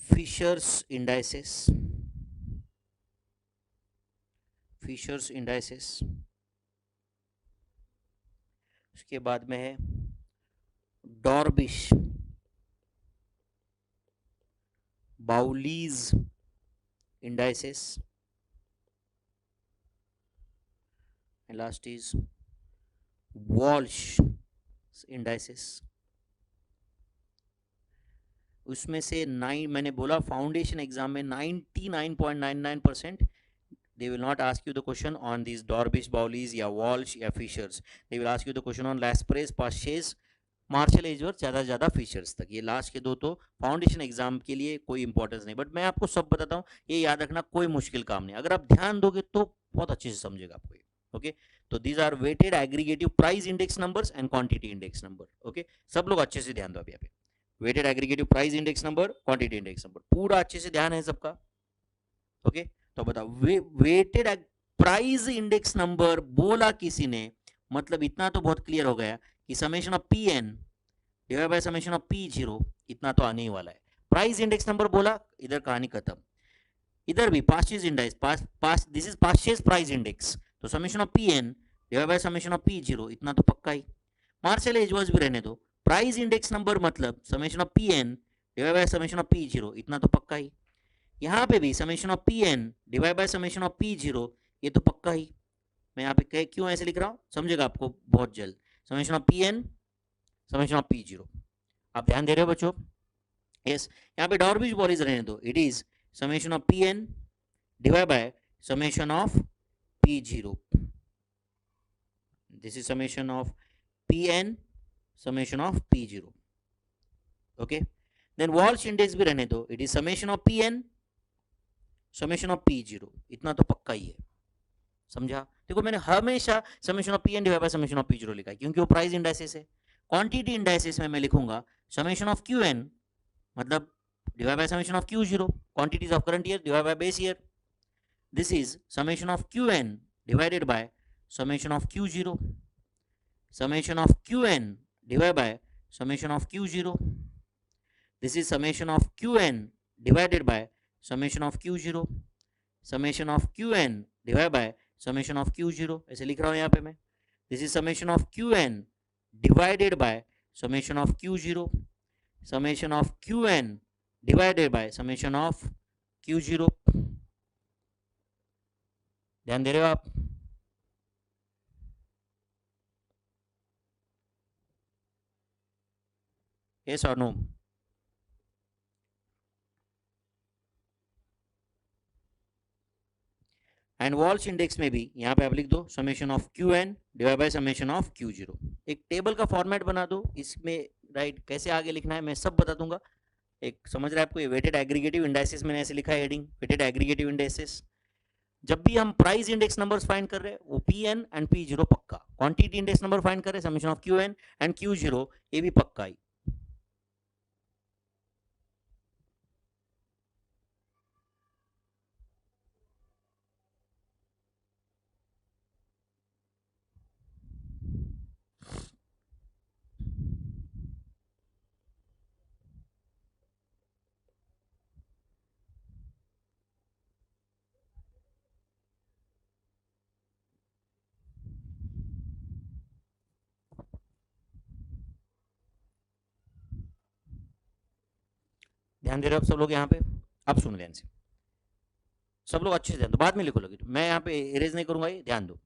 फिशर्स इंडाइसेस, फिशर्स इंडाइसेस, उसके बाद में है डॉर्बिश, baolis indices, and last is Walsh indices. उसमें से 9 मैंने बोला फाउंडेशन एग्जाम में 99.99% they will not ask you the question on these Dorbish, Bowleys या Walsh या Fishers. They will ask you the question on Laspreys, Paches, Marshall Edgeworth, ज़्यादा से ज़्यादा फीचर्स तक. ये लास्ट के दो तो फाउंडेशन एग्जाम के लिए कोई इंपॉर्टेंस नहीं, बट मैं आपको सब बताता हूँ. ये याद रखना कोई मुश्किल काम नहीं, अगर आप ध्यान दोगे तो बहुत अच्छे से समझेगा आपको. ओके, तो these are weighted aggregative price index numbers and quantity index number. Okay, सब लोग अच्छे से ध्यान दो. अभी यहाँ पे weighted aggregative price index number, quantity index number, पूरा अच्छे से ध्यान है सबका. ओके, तो बताओ वेटेड प्राइस इंडेक्स नंबर बोला किसी ने, मतलब इतना तो बहुत क्लियर हो गया कि summation of P N divide by summation of P zero, इतना तो आने ही वाला है. प्राइस इंडेक्स नंबर बोला, इधर कहानी खत्म. इधर भी Paasche's index, this is Paasche's price index, तो summation of P N divide by summation of P zero, इतना तो पक्का ही. मार्शल एजवर्थ भी रहने दो. प्राइस इंडेक्स नंबर मतलब summation of P N divide by summation of P zero, इतना तो पक्का ही. यहाँ पे भी summation of P N divide by summation of P zero, ये तो पक्का ही. मैं यहाँ पे क्यों ऐसे लिख रहा हूँ समझेगा आपको बहुत जल्द. Summation of P N, summation of P zero. आप ध्यान दे रहे हो बच्चों? यस. यहाँ पे डॉर्बिश बॉलीज रहने दो. It is summation of P N divide by summation of P zero. this is summation of pn summation of p0. okay, then Walsh index भी रहने दो. it is summation of pn summation of p0, इतना तो पक्का ही है. समझा? देखो मैंने हमेशा summation of pn divide by summation of p0 लिखा है क्योंकि वो प्राइस इंडाइसेस है. क्वांटिटी इंडाइसेस में मैं लिखूंगा समेशन ऑफ qn मतलब divide by summation of q0, quantities of current year divide by base year. This is summation of qn divided by summation of q0, summation of qn divided by summation of q0. this is summation of qn divided by summation of q0, summation of qn divided by summation of q0, ऐसे लिख रहा हूँ यहाँ पे मैं. this is summation of qn divided by summation of q0, summation of qn divided by summation of q0. ध्यान दे रहे हो आप? यस और नो? एंड वॉल्स इंडेक्स में भी यहाँ पे आप लिख दो summation of Q N divide by summation of Q zero. एक टेबल का फॉर्मेट बना दो इसमें, राइट? कैसे आगे लिखना है मैं सब बता दूंगा। एक समझ रहे हैं आपको? ये वेटेड एग्रीगेटिव इंडाइसिस मैंने ऐसे लिखा है हेडिंग, वेटेड एग्रीगेटिव इंडाइसिस। जब भी हम प्राइस इंडेक्स नंबर्स फाइंड कर रहे हैं वो P N and P zero पक्का, क्वांटिटी इंडेक्स नंबर फाइंड कर रहे हैं summation of Q N and Q zero, ये भी पक्का ही। ध्यान दे रहे हो आप सब लोग यहाँ पे? अब सुन ध्यान से सब लोग, अच्छे से ध्यान दो, बाद में लिखो लगे तो मैं यहाँ पे इरेज नहीं करूंगा, ये ध्यान दो।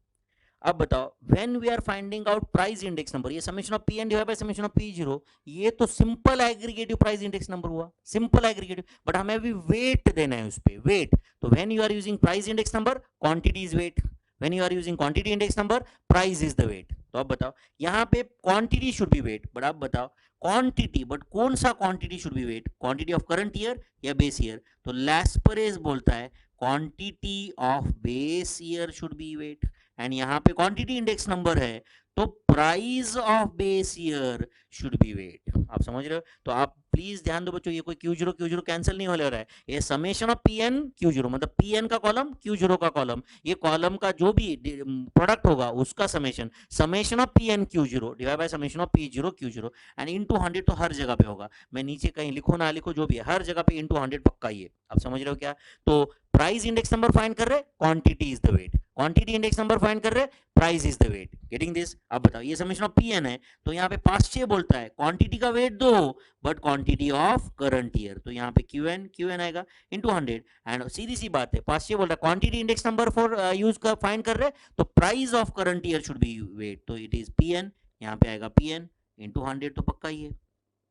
अब बताओ, when we are finding out price index number, ये summation of P N divide by summation of P zero, ये तो simple aggregative price index number हुआ, सिंपल एग्रीगेटिव, बट हमें अभी वेट देना है उस पे, वेट। तो when you are using price index number, quantity is weight. When you are using quantity index number, price is the weight. तो अब बताओ, यहाँ पे quantity should be weight, but अब बताओ क्वांटिटी, बट कौन सा quantity should be weight? Quantity of current year या बेस ईयर? तो लैस्परेस बोलता है quantity of base year should be weight. And यहाँ पे क्वांटिटी इंडेक्स नंबर है तो price of base year should be weight. आप समझ रहे हो? तो आप प्लीज ध्यान दो बच्चों, ये कोई क्यू जीरो कैंसिल नहीं होने रहा है, ये summation of P N Q zero, मतलब पी एन का कॉलम क्यू जीरो का कॉलम, ये कॉलम का जो भी प्रोडक्ट होगा उसका summation, summation of P N Q zero divide by summation of P zero Q zero, and into 100 तो हर जगह पे होगा, मैं नीचे कहीं लिखो ना लिखो जो भी है हर जगह पे इनटू 100 पक्का ही है। आप समझ रहे हो क्या? तो प्राइस इंडेक्स नंबर फाइंड कर रहे, quantity is the weight, quantity index number find कर रहे, price is the weight. Getting this? अब बताओ, ये समेशन ऑफ पी एन है तो यहाँ पे 5 बोलता है क्वांटिटी का वेट दो but quantity of current year, तो यहाँ पे क्यू एन आएगा इंटू 100। एंड सीधी सी बात है, 5 बोल रहा है quantity index number for use का फाइंड कर रहे तो price of current year should be weight, तो इट इज पी एन, यहाँ पे आएगा पी एन इंटू 100, तो पक्का ही है।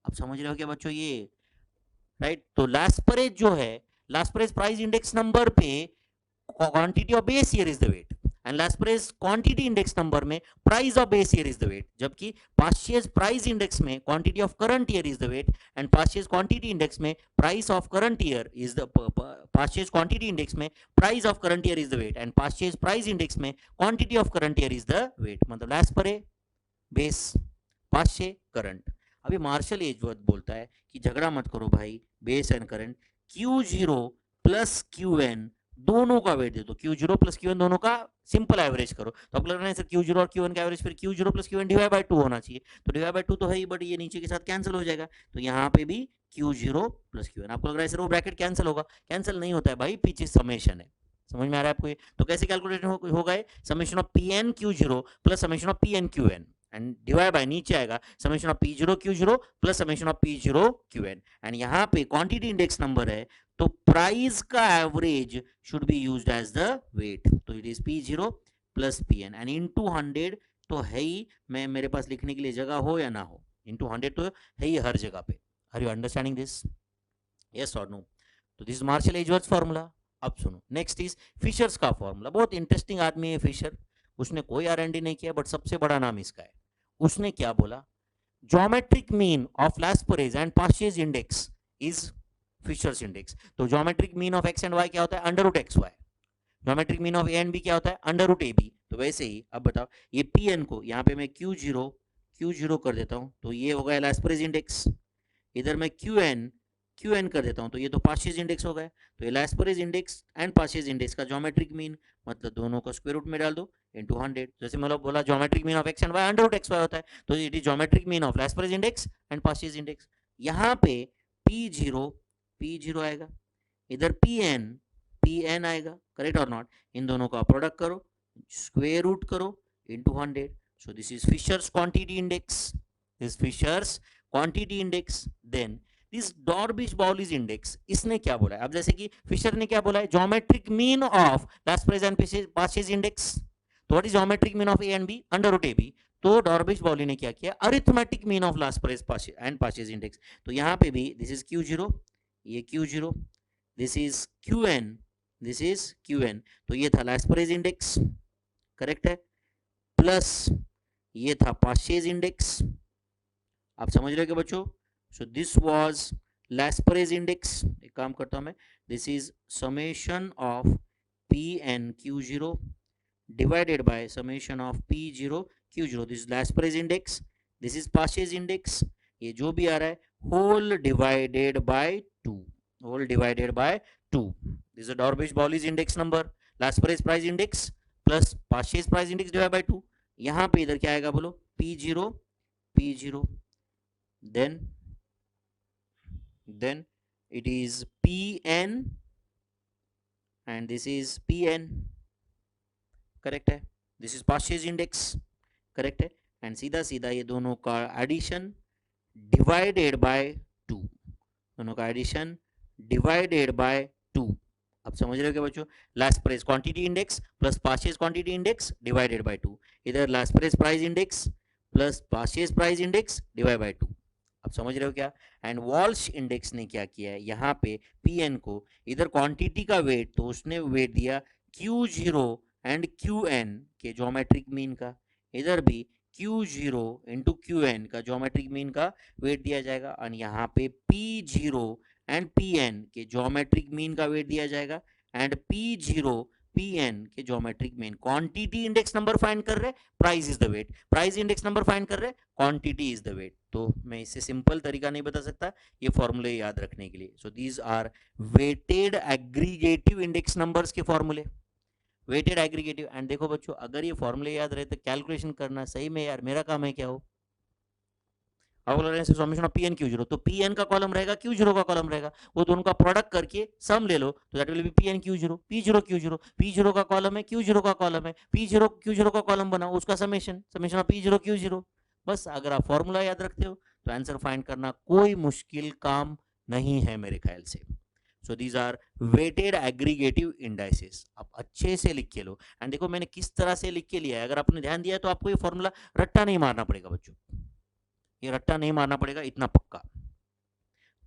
अब समझ रहे हो क्या बच्चों ये? राइट? तो लास्परेज जो है, लास्परेज प्राइस इंडेक्स नंबर पे quantity of base year is the weight, and Laspeyres quantity index number में price of base year is the weight, जबकि पास्चेज प्राइस इंडेक्स में quantity of current year is the weight, and Paasche's quantity index में price of current year is the, Paasche's quantity index में price of current year is the weight, and Paasche's price index में quantity of current year is the weight. मतलब Laspeyres base Paasche current. अभी Marshall Edgeworth बोलता है कि झगड़ा मत करो भाई, base and current, Q zero plus Q N दोनों का वेट दे दो, Q zero plus Q N दोनों का सिंपल एवरेज करो। तो आपको लग रहा है सर क्यू जीरो और क्यू एन का एवरेज फिर Q zero plus Q N divide by 2 होना चाहिए, तो डिवाइड बाय 2 तो है ही, बट ये नीचे के साथ कैंसिल हो जाएगा, तो यहाँ पे भी Q zero plus Q N. आपको लग रहा है सर वो ब्रैकेट कैंसिल होगा, कैंसिल नहीं होता है भाई, पीछे समेशन है। समझ में आ रहा है आपको ये? तो कैसे कैलकुलेट होगा? Summation of P N Q zero plus summation of P N Q N, and divide by नीचे आएगा summation of P zero Q zero plus summation of P zero Q N, and यहाँ पे quantity index number है तो price का average should be used as the weight, तो it is P zero plus P N and into 100 तो है ही, मैं मेरे पास लिखने के लिए जगह हो या ना हो, इनटू 100 तो है ही हर जगह पे। Are you understanding this? Yes और नो? तो दिस मार्शल एजवर्थ फॉर्मूला। अब सुनो, नेक्स्ट इज फिशर्स का फॉर्मूला। बहुत इंटरेस्टिंग आदमी है फिशर, उसने कोई आर&डी नहीं किया बट सबसे बड़ा नाम इसका है। उसने क्या बोला? Geometric mean of Laspeyres and Paasche's index is Fisher's index. तो geometric mean of X and Y क्या होता है? Under root X Y. Geometric mean of A and B क्या होता है? Under root A B. तो वैसे ही अब बताओ, ये पी एन को यहाँ पे मैं क्यू जीरो कर देता हूँ तो ये होगा लास्परेज इंडेक्स, इधर मैं क्यू एन कर देता हूँ तो ये तो पास्चेज इंडेक्स हो गए, तो ये लास्परेज इंडेक्स एंड पास्चेज इंडेक्स का ज्योमेट्रिक मीन, मतलब दोनों को स्क्वायर रूट में डाल दो इनटू 100। जैसे मतलब बोला geometric mean of X and Y under root X Y होता है, तो it is geometric mean of Laspeyres index and Paasche's index. यहाँ पे पी जीरो आएगा, इधर पी एन आएगा, करेक्ट और नॉट? इन दोनों का प्रोडक्ट करो, स्क्वायर रूट करो into 100। So this is Fisher's quantity index, this Fisher's quantity index. Then this Drobisch Bowley's index, इसने क्या बोला है? अब जैसे कि फिशर ने क्या बोला है? Geometric mean of Laspeyres and Paasche's index. तो what is geometric mean of A and B? Under root A B. तो डॉर्बिश बॉली ने क्या किया, arithmetic mean of last price and purchase index. तो यहाँ पे भी दिस इज Q0, ये Q0, this is Qn, this is Qn। तो ये था लास्ट प्राइस इंडेक्स, करेक्ट है, प्लस ये था परचेज इंडेक्स। आप समझ रहे हो क्या बच्चों? So this was last price index. एक काम करता हूं मैं, this is summation of PnQ0 divided by summation of P0 Q0. This is last price index, this is purchase index, ये जो भी आ रहा है whole divided by 2, whole divided by 2. This is a Dorbish-Bowley's index number, last price index plus purchase price index divided by 2. यहाँ पे इधर क्या आएगा बोलो, P0 P0, then it is Pn and this is Pn, correct है, this is purchase index, correct है, and सीधा सीधा ये दोनों का एडिशन डिवाइडेड बाय 2, दोनों का एडिशन डिवाइडेड बाय 2। अब समझ रहे हो क्या बच्चों, last price quantity index plus purchase quantity index divided by 2, इधर last price price index plus purchase price index divide by 2। अब समझ रहे हो क्या? एंड वॉल्श इंडेक्स ने क्या किया है, यहाँ पे Pn को इधर क्वांटिटी का वेट, तो उसने वेट दिया Q0 एंड Qn के ज्योमेट्रिक मीन का, इधर भी Q0 इंटू Qn का ज्योमेट्रिक मीन का वेट दिया जाएगा, और यहाँ पे P0 एंड Pn के ज्योमेट्रिक मीन का वेट दिया जाएगा, एंड P0 Pn के geometric mean. Quantity index number find कर रहे, price is the weight, price index number find कर रहे, क्वांटिटी इज द वेट। तो मैं इससे सिंपल तरीका नहीं बता सकता ये फॉर्मूले याद रखने के लिए। So these are weighted aggregative index numbers के फॉर्मूले, वेटेड एग्रीगेटिव। एंड देखो बच्चों, अगर ये फॉर्मूले याद रहे तो कैलकुलेशन करना सही में यार मेरा काम है क्या हो। सॉल्यूशन ऑफ Pn Q0, तो Pn का कॉलम रहेगा, Q0 का कॉलम रहेगा, वो दोनों का प्रोडक्ट करके सम ले लो, तो that will be Pn Q0, P0 Q0, P0 का कॉलम है, Q0 का कॉलम है, P0 Q0 का कॉलम बनाओ, उसका summation, summation of P0 Q0। बस अगर आप फॉर्मूला याद रखते हो तो आंसर फाइंड करना कोई मुश्किल काम नहीं है मेरे ख्याल से। So these are weighted aggregative indices, आप अच्छे से लिख के लो। एंड देखो मैंने किस तरह से लिख के लिया है, अगर आपने ध्यान दिया तो आपको ये फॉर्मूला रट्टा नहीं मारना पड़ेगा बच्चों, ये रट्टा नहीं मारना पड़ेगा, इतना पक्का।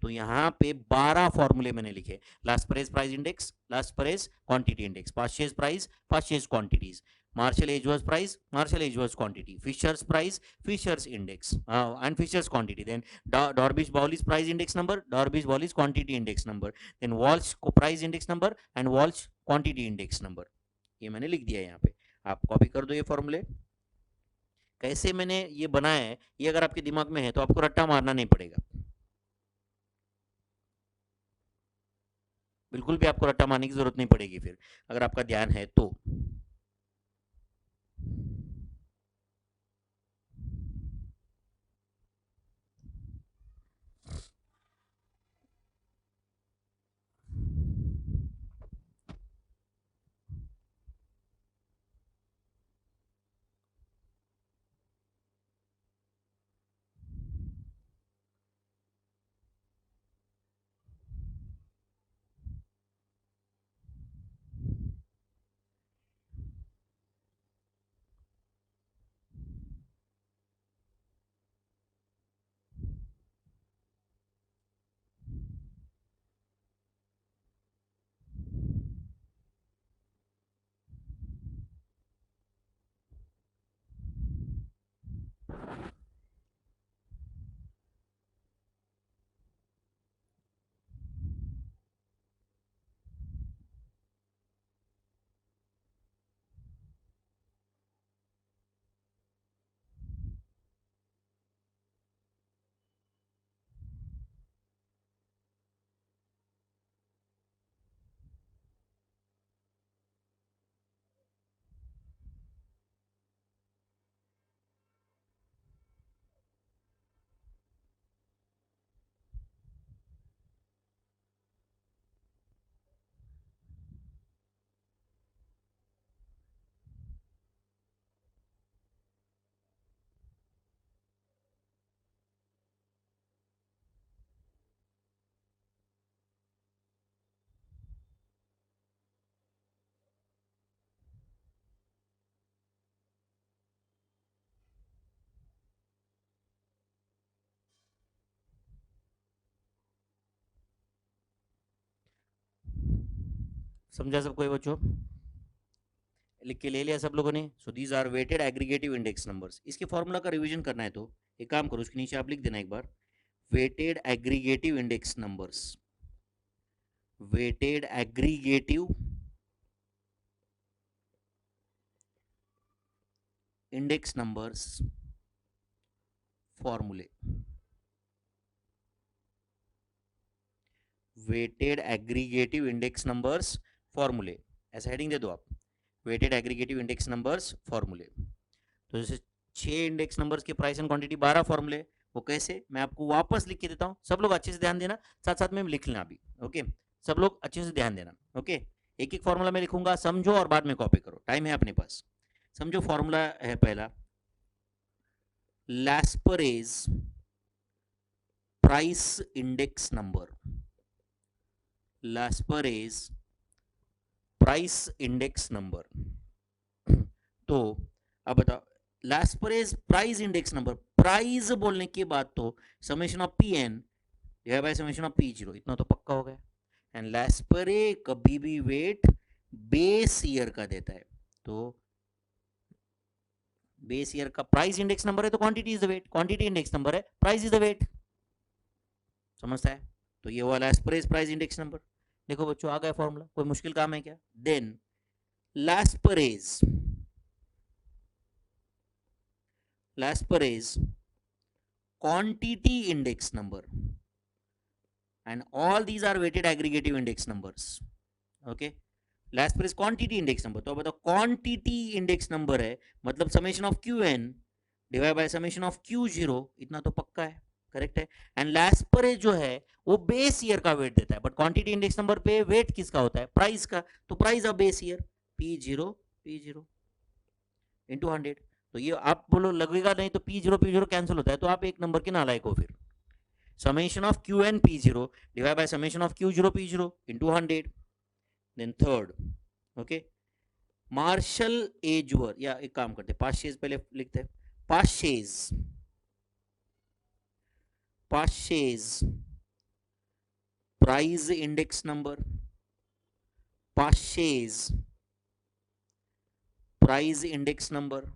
तो यहाँ पे 12 फॉर्मूले मैंने लिखे, last price price index, last price quantity index, purchase price purchase quantities, Marshall Edgeworth price Marshall Edgeworth quantity, Fisher's price Fisher's index and Fisher's quantity, then Drobisch Bowley's price index number, Drobisch Bowley's quantity index number, then Walsh को price index number and Walsh quantity index number. ये मैंने लिख दिया यहाँ पे, आप copy कर दो ये फॉर्मूले। कैसे मैंने ये बनाया है ये अगर आपके दिमाग में है तो आपको रट्टा मारना नहीं पड़ेगा, बिल्कुल भी आपको रट्टा मारने की जरूरत नहीं पड़ेगी फिर, अगर आपका ध्यान है तो। समझा सब कोई बच्चों? लिख के ले लिया सब लोगों ने? So these are weighted aggregative index numbers. इसके फॉर्मूला का रिवीजन करना है तो एक काम करो, उसके नीचे आप लिख देना एक बार, weighted aggregative index numbers, weighted aggregative index numbers फॉर्मूले, वेटेड एग्रीगेटिव इंडेक्स नंबर्स फॉर्मूले, ऐसा हेडिंग दे दो आप, वेटेड एग्रीगेटिव इंडेक्स नंबर्स फॉर्मूले। तो जैसे 6 इंडेक्स नंबर्स के प्राइस एंड क्वांटिटी, 12 फॉर्मूले, वो कैसे मैं आपको वापस लिख के देता हूँ, सब लोग अच्छे से ध्यान देना, साथ साथ में लिख लेना अभी, ओके? सब लोग अच्छे से ध्यान देना, ओके? एक एक फॉर्मूला मैं लिखूंगा, समझो और बाद में कॉपी करो, टाइम है अपने पास। समझो फॉर्मूला है पहला, Laspeyres price index number, Laspeyres price index number. तो अब बताओ, Laspeyres price index number, price बोलने के बाद तो summation of P N divide by summation of P zero, इतना तो पक्का हो गया। एंड लैस्परे कभी भी वेट बेस ईयर का देता है, तो बेस ईयर का प्राइस इंडेक्स नंबर है तो quantity is the weight, quantity index number है, प्राइस इज द वेट, समझता है? तो ये वाला लैस्परेज प्राइस इंडेक्स नंबर। देखो बच्चों आ गया फॉर्मूला, कोई मुश्किल काम है क्या? Then Laspeyres, Laspeyres quantity index number, and all these are weighted aggregative index numbers, okay? Laspeyres quantity index number, तो बताओ क्वांटिटी इंडेक्स नंबर है मतलब summation of Q N divide by summation of Q zero, इतना तो पक्का है, correct है? And लैस्परेज जो है वो बेस ईयर का वेट देता है, बट क्वांटिटी इंडेक्स नंबर पे वेट किसका होता है? प्राइस का, तो price of base year P zero into 100। तो ये आप बोलो लगेगा नहीं तो पी जीरो कैंसिल होता है, तो आप एक नंबर के नालायक हो फिर। summation of q and p0 divided by summation of q0 p0 into 100. Then third, okay, Marshall Edgeworth, या एक काम करते हैं पाशेज पहले लिखते हैं, Paasche's, Paasche's price index number, Paasche's price index number.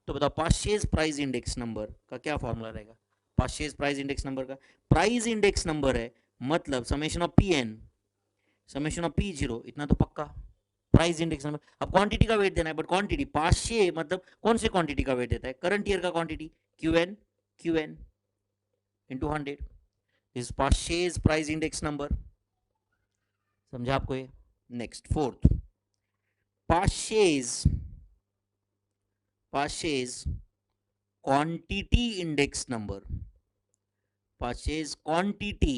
तो बताओ पाशेज प्राइस इंडेक्स नंबर का क्या फॉर्मूला रहेगा? पाशेज प्राइस इंडेक्स नंबर का प्राइस इंडेक्स नंबर है मतलब summation of P N summation of P zero, इतना तो पक्का, प्राइस इंडेक्स नंबर। अब क्वांटिटी का वेट देना है, बट क्वांटिटी पाशे मतलब कौन से क्वांटिटी का वेट देता है? करंट ईयर का quantity, Q N into 100, this Paasche's price index number, समझा आपको ये? Next fourth, Paasche's, Paasche's quantity index number, Paasche's quantity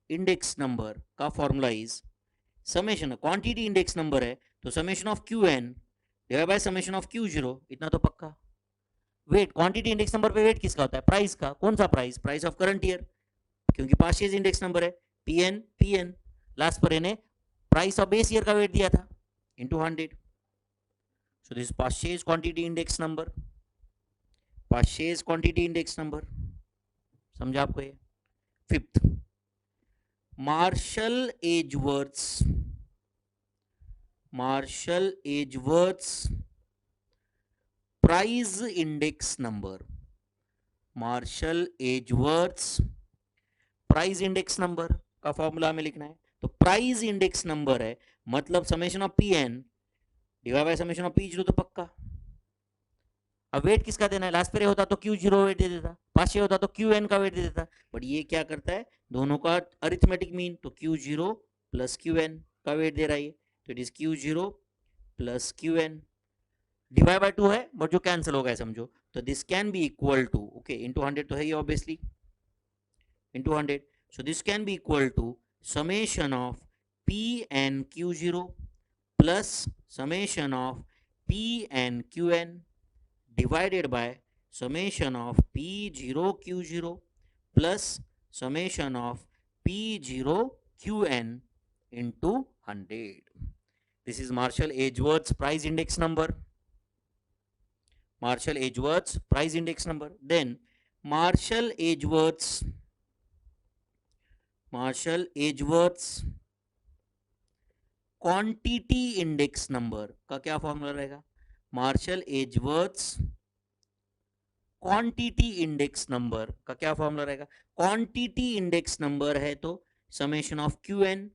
index number का formula is summation, quantity index number है तो summation of Q N divide by summation of Q zero, इतना तो पक्का। Weight, quantity index number पे weight किसका होता है? प्राइस का, कौन सा price? Price of current year, क्योंकि पाशेज इंडेक्स नंबर है, पी एन लास्ट पर ने प्राइस ऑफ बेस ईयर का वेट दिया था into 100। So this Paasche's quantity index number, Paasche's quantity index number, समझा आपको ये? Fifth, Marshall Edgeworth's, Marshall Edgeworth's price index number, Marshall Edgeworth's price index number का formula में लिखना है, तो प्राइस इंडेक्स नंबर है मतलब summation of P N divide by summation of P zero, तो पक्का। अब वेट किसका देना है? लास्ट पे होता तो क्यू जीरो वेट दे देता, पास होता तो क्यू एन का वेट दे देता, बट ये क्या करता है, दोनों का अरिथमेटिक मीन, तो Q zero plus Q N का वेट दे रहा है, तो it is Q zero plus Q N, divide by 2 है बट जो कैंसिल हो गया समझो, तो this can be equal to, okay, into 100 तो है ये obviously, into 100, so this can be equal to summation of p and q0 plus summation of p and qn divided by summation of p0 q0 plus summation of p0 qn into 100. This is Marshall Edgeworth's price index number, Marshall Edgeworth's price index number. Then Marshall Edgeworth's quantity index number का क्या formula रहेगा? Marshall Edgeworth's quantity index number का क्या formula रहेगा? Quantity index number है तो summation of Q N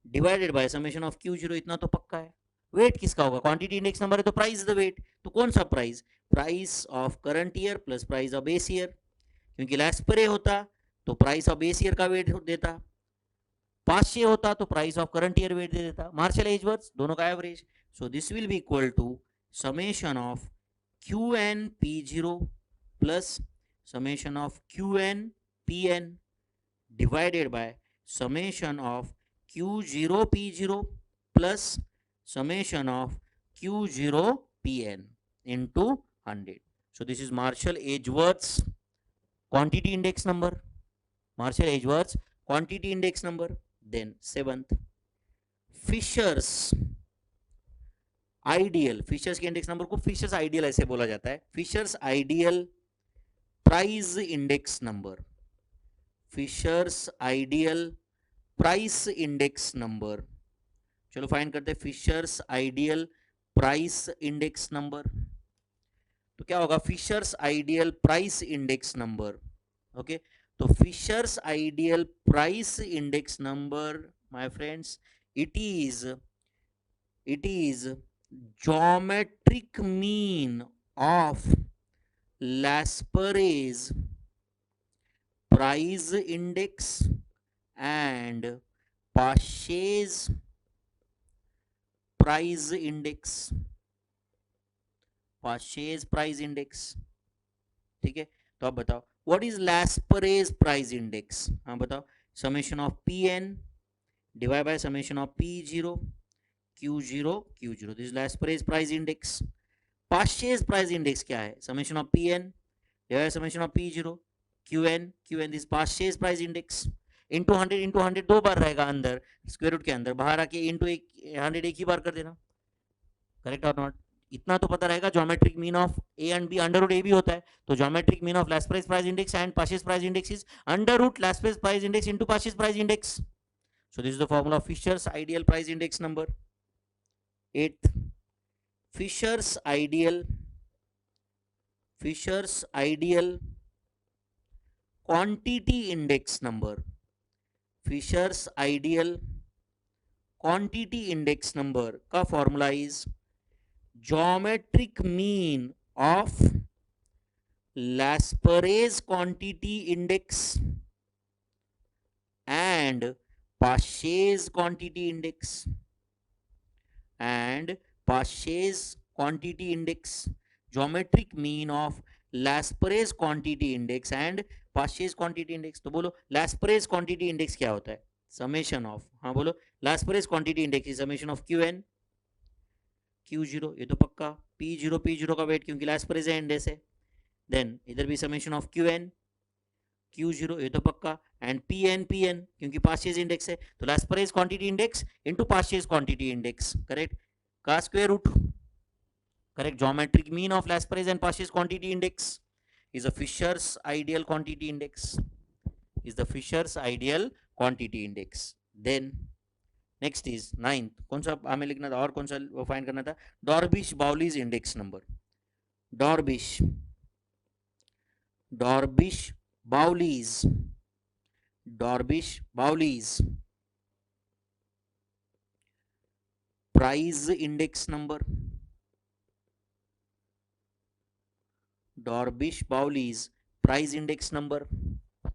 divided by summation of Q zero, इतना तो पक्का है। वेट किसका होगा? क्वांटिटी इंडेक्स नंबर है तो प्राइस द वेट, तो कौन सा price? Price of current year plus price of base year, क्योंकि लास्ट पर होता तो प्राइस ऑफ बेस ईयर का वेट देता, 500 होता तो price of current year weight दे देता, मार्शल एजवर्थ दोनों का average. So this will be equal to summation of Q N P zero plus summation of Q N P N divided by summation of Q zero P zero plus summation of Q zero P N into 100. So this is Marshall Edgeworth's quantity index number. Marshall Edgeworth's quantity index number. Then seventh, Fisher's ideal. Fisher's के index number को Fisher's ideal ऐसे बोला जाता है. Fisher's ideal price index number. Fisher's ideal price index number. चलो find करते हैं Fisher's ideal price index number. तो क्या होगा? Fisher's ideal price index number. Okay, तो Fisher's ideal price index number, my friends, it is geometric mean of Lasper's price index and Pasch's price index. Pasch's price index, ठीक है। तो आप बताओ what is Lasper's price index? हाँ बताओ, summation of P N divide by summation of P zero Q zero Q zero, this Lasper's price index. Pasch's price index क्या है? Summation of P N divide by summation of P zero Q N, this Pasch's price index into 100 दो बार रहेगा अंदर square root के अंदर, बाहर आके into 100 एक ही बार कर देना, करेक्ट और नॉट? इतना तो पता रहेगा। Geometric mean of A and B under root A भी होता है, तो geometric mean of Lasper's price index and Pasch's price index is under root Lasper's price index into Pasch's price index. So this is the formula of Fisher's ideal price index number. 8th, Fisher's ideal quantity index number. Fisher's ideal quantity index number का formula is geometric mean of Lasper's quantity index and Pasch's quantity index geometric mean of Lasper's quantity index and Pasch's quantity index। तो बोलो Lasper's quantity index क्या होता है? Summation of, हाँ बोलो, Lasper's quantity index is summation of Q N Q zero, ये तो पक्का, पी जीरो का वेट क्योंकि Lasper's है इंडेक्स है, देन इधर भी summation of Q N Q zero, ये तो पक्का, एंड पी एन क्योंकि Pasch's इंडेक्स है, तो Lasper's quantity index into Pasch's quantity index, correct, का square root, correct. Geometric mean of Lasper's and Pasch's quantity index is a Fisher's ideal quantity index, is the Fisher's ideal quantity index। Then next is 9th, कौन सा हमें लिखना था और कौन सा find करना था? Drobisch Bowley's index number. Drobisch Bowley's price index number. Dorbish Bowley's price index number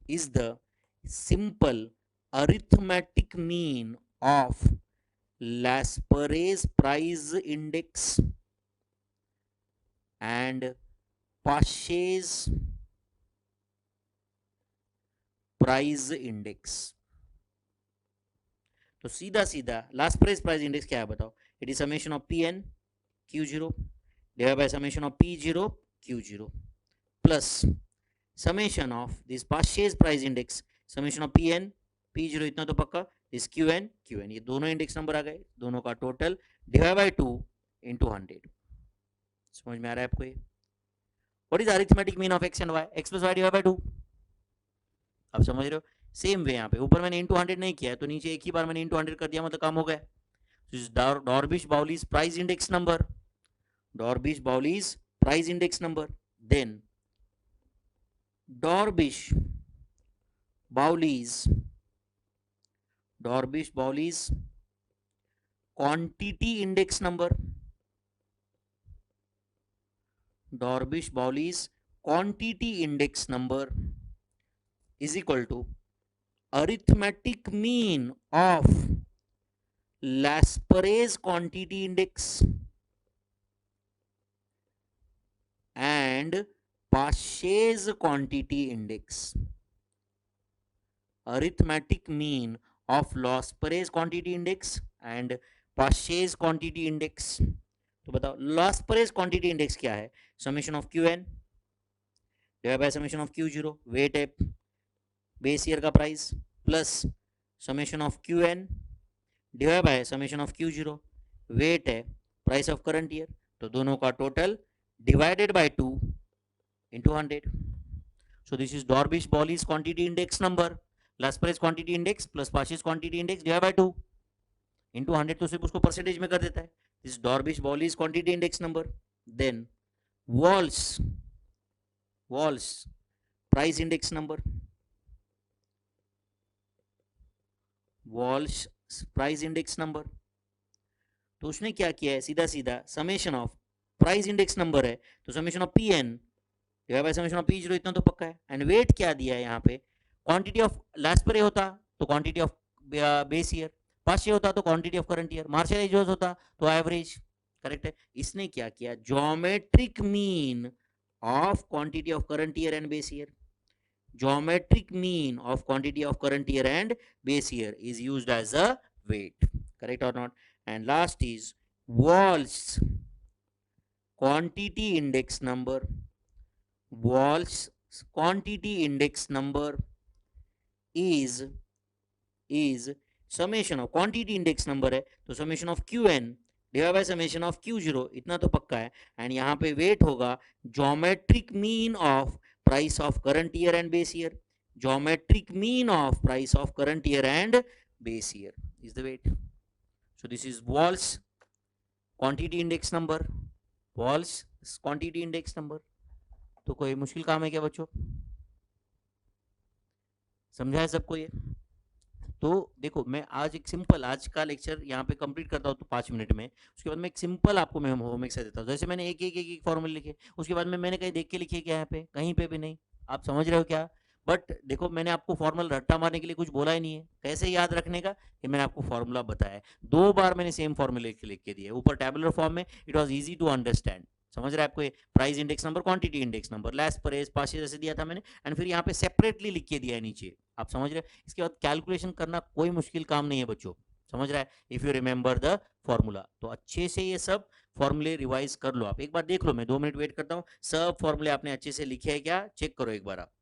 is the simple arithmetic mean of Lasper's price index and Pasch's price index। तो सीधा Lasper's price index क्या है बताओ? It is summation of Pn Q0 divided by summation of P0 Q0 plus summation of this Pasch's price index summation of Pn P0, इतना तो पक्का, इस Qn ये दोनों इंडेक्स नंबर आ गए, दोनों का टोटल डिवाइड बाय 2 इंटू 100। समझ में आ रहा है आपको ये? What is arithmetic mean of x and y? x plus y divide by 2। आप समझ रहे हो? सेम वे यहाँ पे ऊपर मैंने इंटू 100 नहीं किया है तो नीचे एक ही बार मैंने इंटू 100 कर दिया, मतलब काम हो गया। This is Dorbish-Bowley's price index number. Dorbish-Bowley's price index number. Then Dorbish-Bowley's quantity index number. Dorbish-Bowley's quantity index number is equal to arithmetic mean of Lasperay's quantity index and Pasch's quantity index. Arithmetic mean of Lasperay's quantity index and Pasch's quantity index. तो बताओ Lasperay's quantity index क्या है? Summation of Qn divided by summation of Q0, weight है base year का price, plus summation of Qn divide by summation of Q0, weight है price of current year. तो दोनों का total divided by 2 into 100. So this is Dorbish-Bowley's quantity index number, Lasperay's quantity index plus Pasch's quantity index divided by 2 into 100. तो सिर्फ उसको percentage में कर देता है. This is Dorbish-Bowley's quantity index number. Then Walsh price index number. Walsh price index number. तो उसने क्या किया है, सीधा सीधा summation of price index number है तो summation of Pn divide by summation of P0, इतना तो पक्का है. एंड वेट क्या दिया है यहाँ पे, क्वांटिटी ऑफ लास्परे होता तो quantity of base year, Paasche होता तो quantity of current year, Marshall एजोस होता तो एवरेज. करेक्ट है. इसने क्या किया, geometric mean of quantity of current year and base year. Geometric mean of quantity of current year and base year is used as a weight. Correct or not? And last is Walsh's quantity index number. Walsh's quantity index number is summation of quantity index number है तो summation of Qn divide by summation of Q0, इतना तो पक्का है. And यहाँ पे wait होगा geometric mean of price of current year and base year. Geometric mean of price of current year and base year is the weight. So this is Walsh quantity index number. Walsh quantity index number. तो कोई मुश्किल काम है क्या बच्चों? समझा है सबको ये? तो देखो मैं आज एक सिंपल आज का लेक्चर यहाँ पे कंप्लीट करता हूँ तो 5 मिनट में. उसके बाद मैं एक सिंपल आपको मैं होमवर्क से देता हूँ. जैसे मैंने एक फॉर्मूले लिखे, उसके बाद में मैंने कहीं देख के लिखे क्या यहाँ पे, कहीं पे भी नहीं. आप समझ रहे हो क्या? बट देखो मैंने आपको फॉर्मूला रट्टा मारने के लिए कुछ बोला ही नहीं है. कैसे याद रखने का, कि मैंने आपको फॉर्मूला बताया है. 2 बार मैंने सेम फॉर्मूले लिख के दिए ऊपर टेबुलर फॉर्म में. It was easy to understand. समझ रहे हैं आपको? ये price index number, quantity index number, Laspeyres, Paasche जैसे दिया था मैंने, एंड फिर यहाँ पे सेपरेटली लिख के दिया है नीचे. आप समझ रहे हैं? इसके बाद कैलकुलेशन करना कोई मुश्किल काम नहीं है बच्चों. समझ रहा है? If you remember the formula तो अच्छे से ये सब फॉर्मूले रिवाइज कर लो. आप एक बार देख लो, मैं 2 मिनट वेट करता हूँ. सब फॉर्मूले आपने अच्छे से लिखे हैं क्या, चेक करो एक बार आप.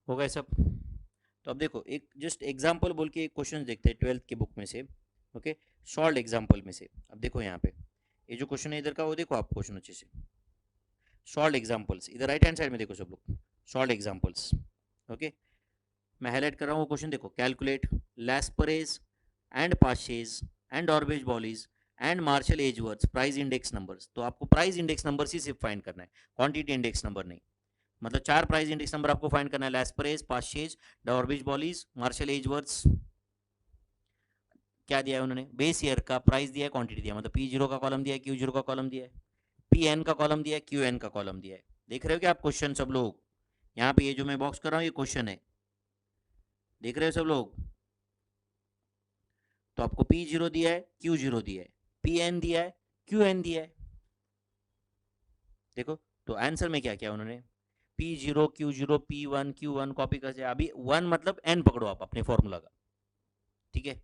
हो गए सब? तो अब देखो एक जस्ट एग्जाम्पल बोल के एक क्वेश्चन देखते हैं 12th के बुक में से, ओके, सॉल्व एग्जाम्पल में से। अब देखो यहाँ पे ये जो क्वेश्चन है इधर का, वो देखो आप क्वेश्चन अच्छे से, सॉल्व एग्जाम्पल्स, इधर राइट हैंड साइड में देखो सब लोग, सॉल्व एग्जाम्पल्स, ओके। मैं हाईलाइट कर रहा हूँ वो क्वेश्चन देखो, calculate Laspeyres and Paasche's and Dorbish Bowley's and Marshall Edgeworth's price index numbers. तो आपको प्राइस इंडेक्स नंबर ही सिर्फ फाइंड करना है, क्वांटिटी इंडेक्स नंबर नहीं। मतलब 4 प्राइस इंडेक्स नंबर आपको फाइंड करना है, लैस्परेज, पाशेज, ऑर्बेज बॉलीज, मार्शल एजवर्ड्स। क्या दिया है उन्होंने, बेस ईयर का प्राइस दिया है, क्वांटिटी दिया, मतलब P0 का कॉलम दिया है, Q0 का कॉलम दिया है, PN का कॉलम दिया है, QN का कॉलम दिया है। देख रहे हो क्या आप क्वेश्चन सब लोग, यहाँ पे ये जो मैं बॉक्स कर रहा हूँ ये क्वेश्चन है, देख रहे हो सब लोग। तो आपको P0 दिया है, Q0 दिया है, PN दिया है, QN दिया है। देखो तो आंसर में क्या क्या उन्होंने, P0 Q0 P1 Q1 copy कर, अभी 1 मतलब n पकड़ो आप अपने फॉर्मूला का, ठीक है।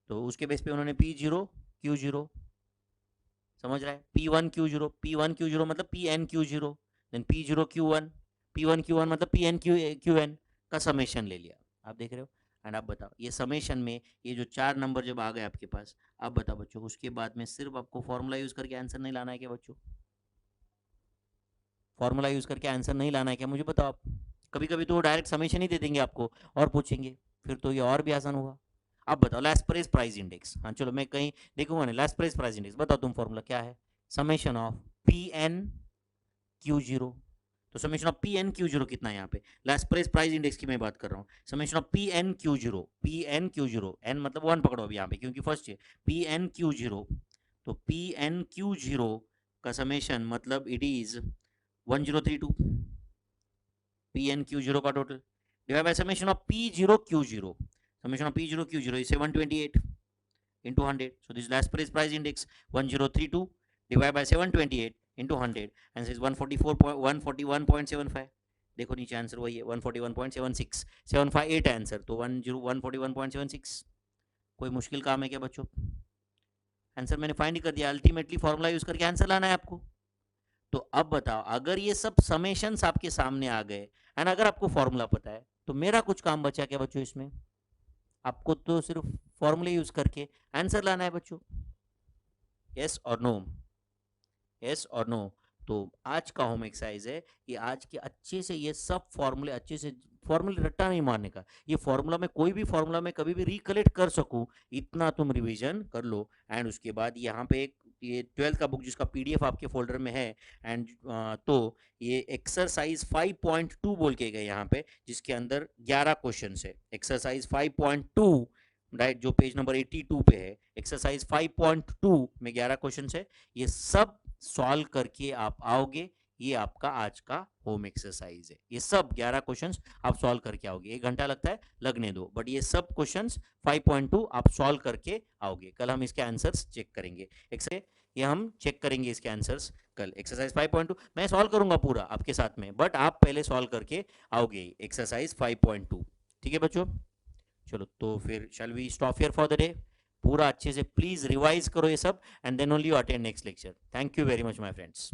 तो उसके बेस पे उन्होंने P0 Q0, समझ रहा है, P1 Q0 मतलब PN Q0, then P0 Q1, P1 Q1 मतलब PN QN का समेशन ले लिया। आप देख रहे हो। एंड आप बताओ ये समेशन में ये जो 4 नंबर जब आ गए आपके पास, आप बताओ बच्चों, उसके बाद में सिर्फ आपको फॉर्मूला यूज करके आंसर नहीं लाना है क्या बच्चों, फॉर्मूला यूज करके आंसर नहीं लाना है क्या, मुझे बताओ आप। कभी कभी तो डायरेक्ट समेशन ही दे देंगे आपको और पूछेंगे, फिर तो ये और भी आसान होगा। आप बताओ लैस्परेज प्राइस इंडेक्स, हाँ चलो मैं कहीं देखूंगा नहीं, लैस्परेज प्राइस इंडेक्स बताओ तुम, फॉर्मूला क्या है, समेशन ऑफ PN Q0। तो समेशन ऑफ PN Q0 कितना है यहाँ पे, लैस्परेज प्राइस इंडेक्स की मैं बात कर रहा हूँ, summation of PN Q0 n मतलब 1 पकड़ो अभी यहाँ पे क्योंकि फर्स्ट है, PN Q0, तो PN Q0 का समेशन मतलब इट इज 1032, PN Q0 का total divide by summation of P0 Q0, summation of P0 Q0 is 728 into 100. So this last price index 1032 divided by 728 into 100 and says 141.75। देखो नीचे answer वही है 141.76, 758 answer, तो 141.76। कोई मुश्किल काम है क्या बच्चों, आंसर मैंने फाइंड कर दिया, अल्टीमेटली फॉर्मूला यूज करके आंसर लाना है आपको। तो अब बताओ अगर ये सब समेशंस आपके सामने आ गए एंड अगर आपको फॉर्मूला पता है, तो मेरा कुछ काम बचा क्या बच्चों इसमें, आपको तो सिर्फ फॉर्मूले यूज करके आंसर लाना है बच्चों, यस और नो, यस और नो। तो आज का होम एक्सरसाइज है कि आज के अच्छे से ये सब फॉर्मूले अच्छे से, फॉर्मूले रट्टा नहीं मारने का, ये फॉर्मूला में कोई भी फॉर्मूला में कभी भी रिकलेक्ट कर सकूं, इतना तुम रिवीजन कर लो। एंड उसके बाद यहाँ पे एक ये 12th का बुक जिसका PDF आपके फोल्डर में है, एंड तो ये एक्सरसाइज 5.2 बोल के गए यहाँ पे, जिसके अंदर 11 क्वेश्चन है, एक्सरसाइज 5.2 राइट, जो पेज नंबर 82 पे है, एक्सरसाइज 5.2 में 11 क्वेश्चन है, ये सब सॉल्व करके आप आओगे, ये आपका आज का होम एक्सरसाइज है, ये सब 11 क्वेश्चंस आप सॉल्व करके आओगे, 1 घंटा लगता है लगने दो, बट ये सब क्वेश्चंस 5.2 आप सॉल्व करके आओगे। कल हम इसके आंसर्स चेक करेंगे, ये हम चेक करेंगे इसके आंसर्स कल। एक्सरसाइज 5.2 मैं सॉल्व करूंगा पूरा आपके साथ में, बट आप पहले सॉल्व करके आओगे एक्सरसाइज 5.2, ठीक है बच्चों। चलो तो फिर shall we stop here for the day, पूरा अच्छे से प्लीज रिवाइज करो ये सब and then only you attend next lecture. Thank you very much my friends.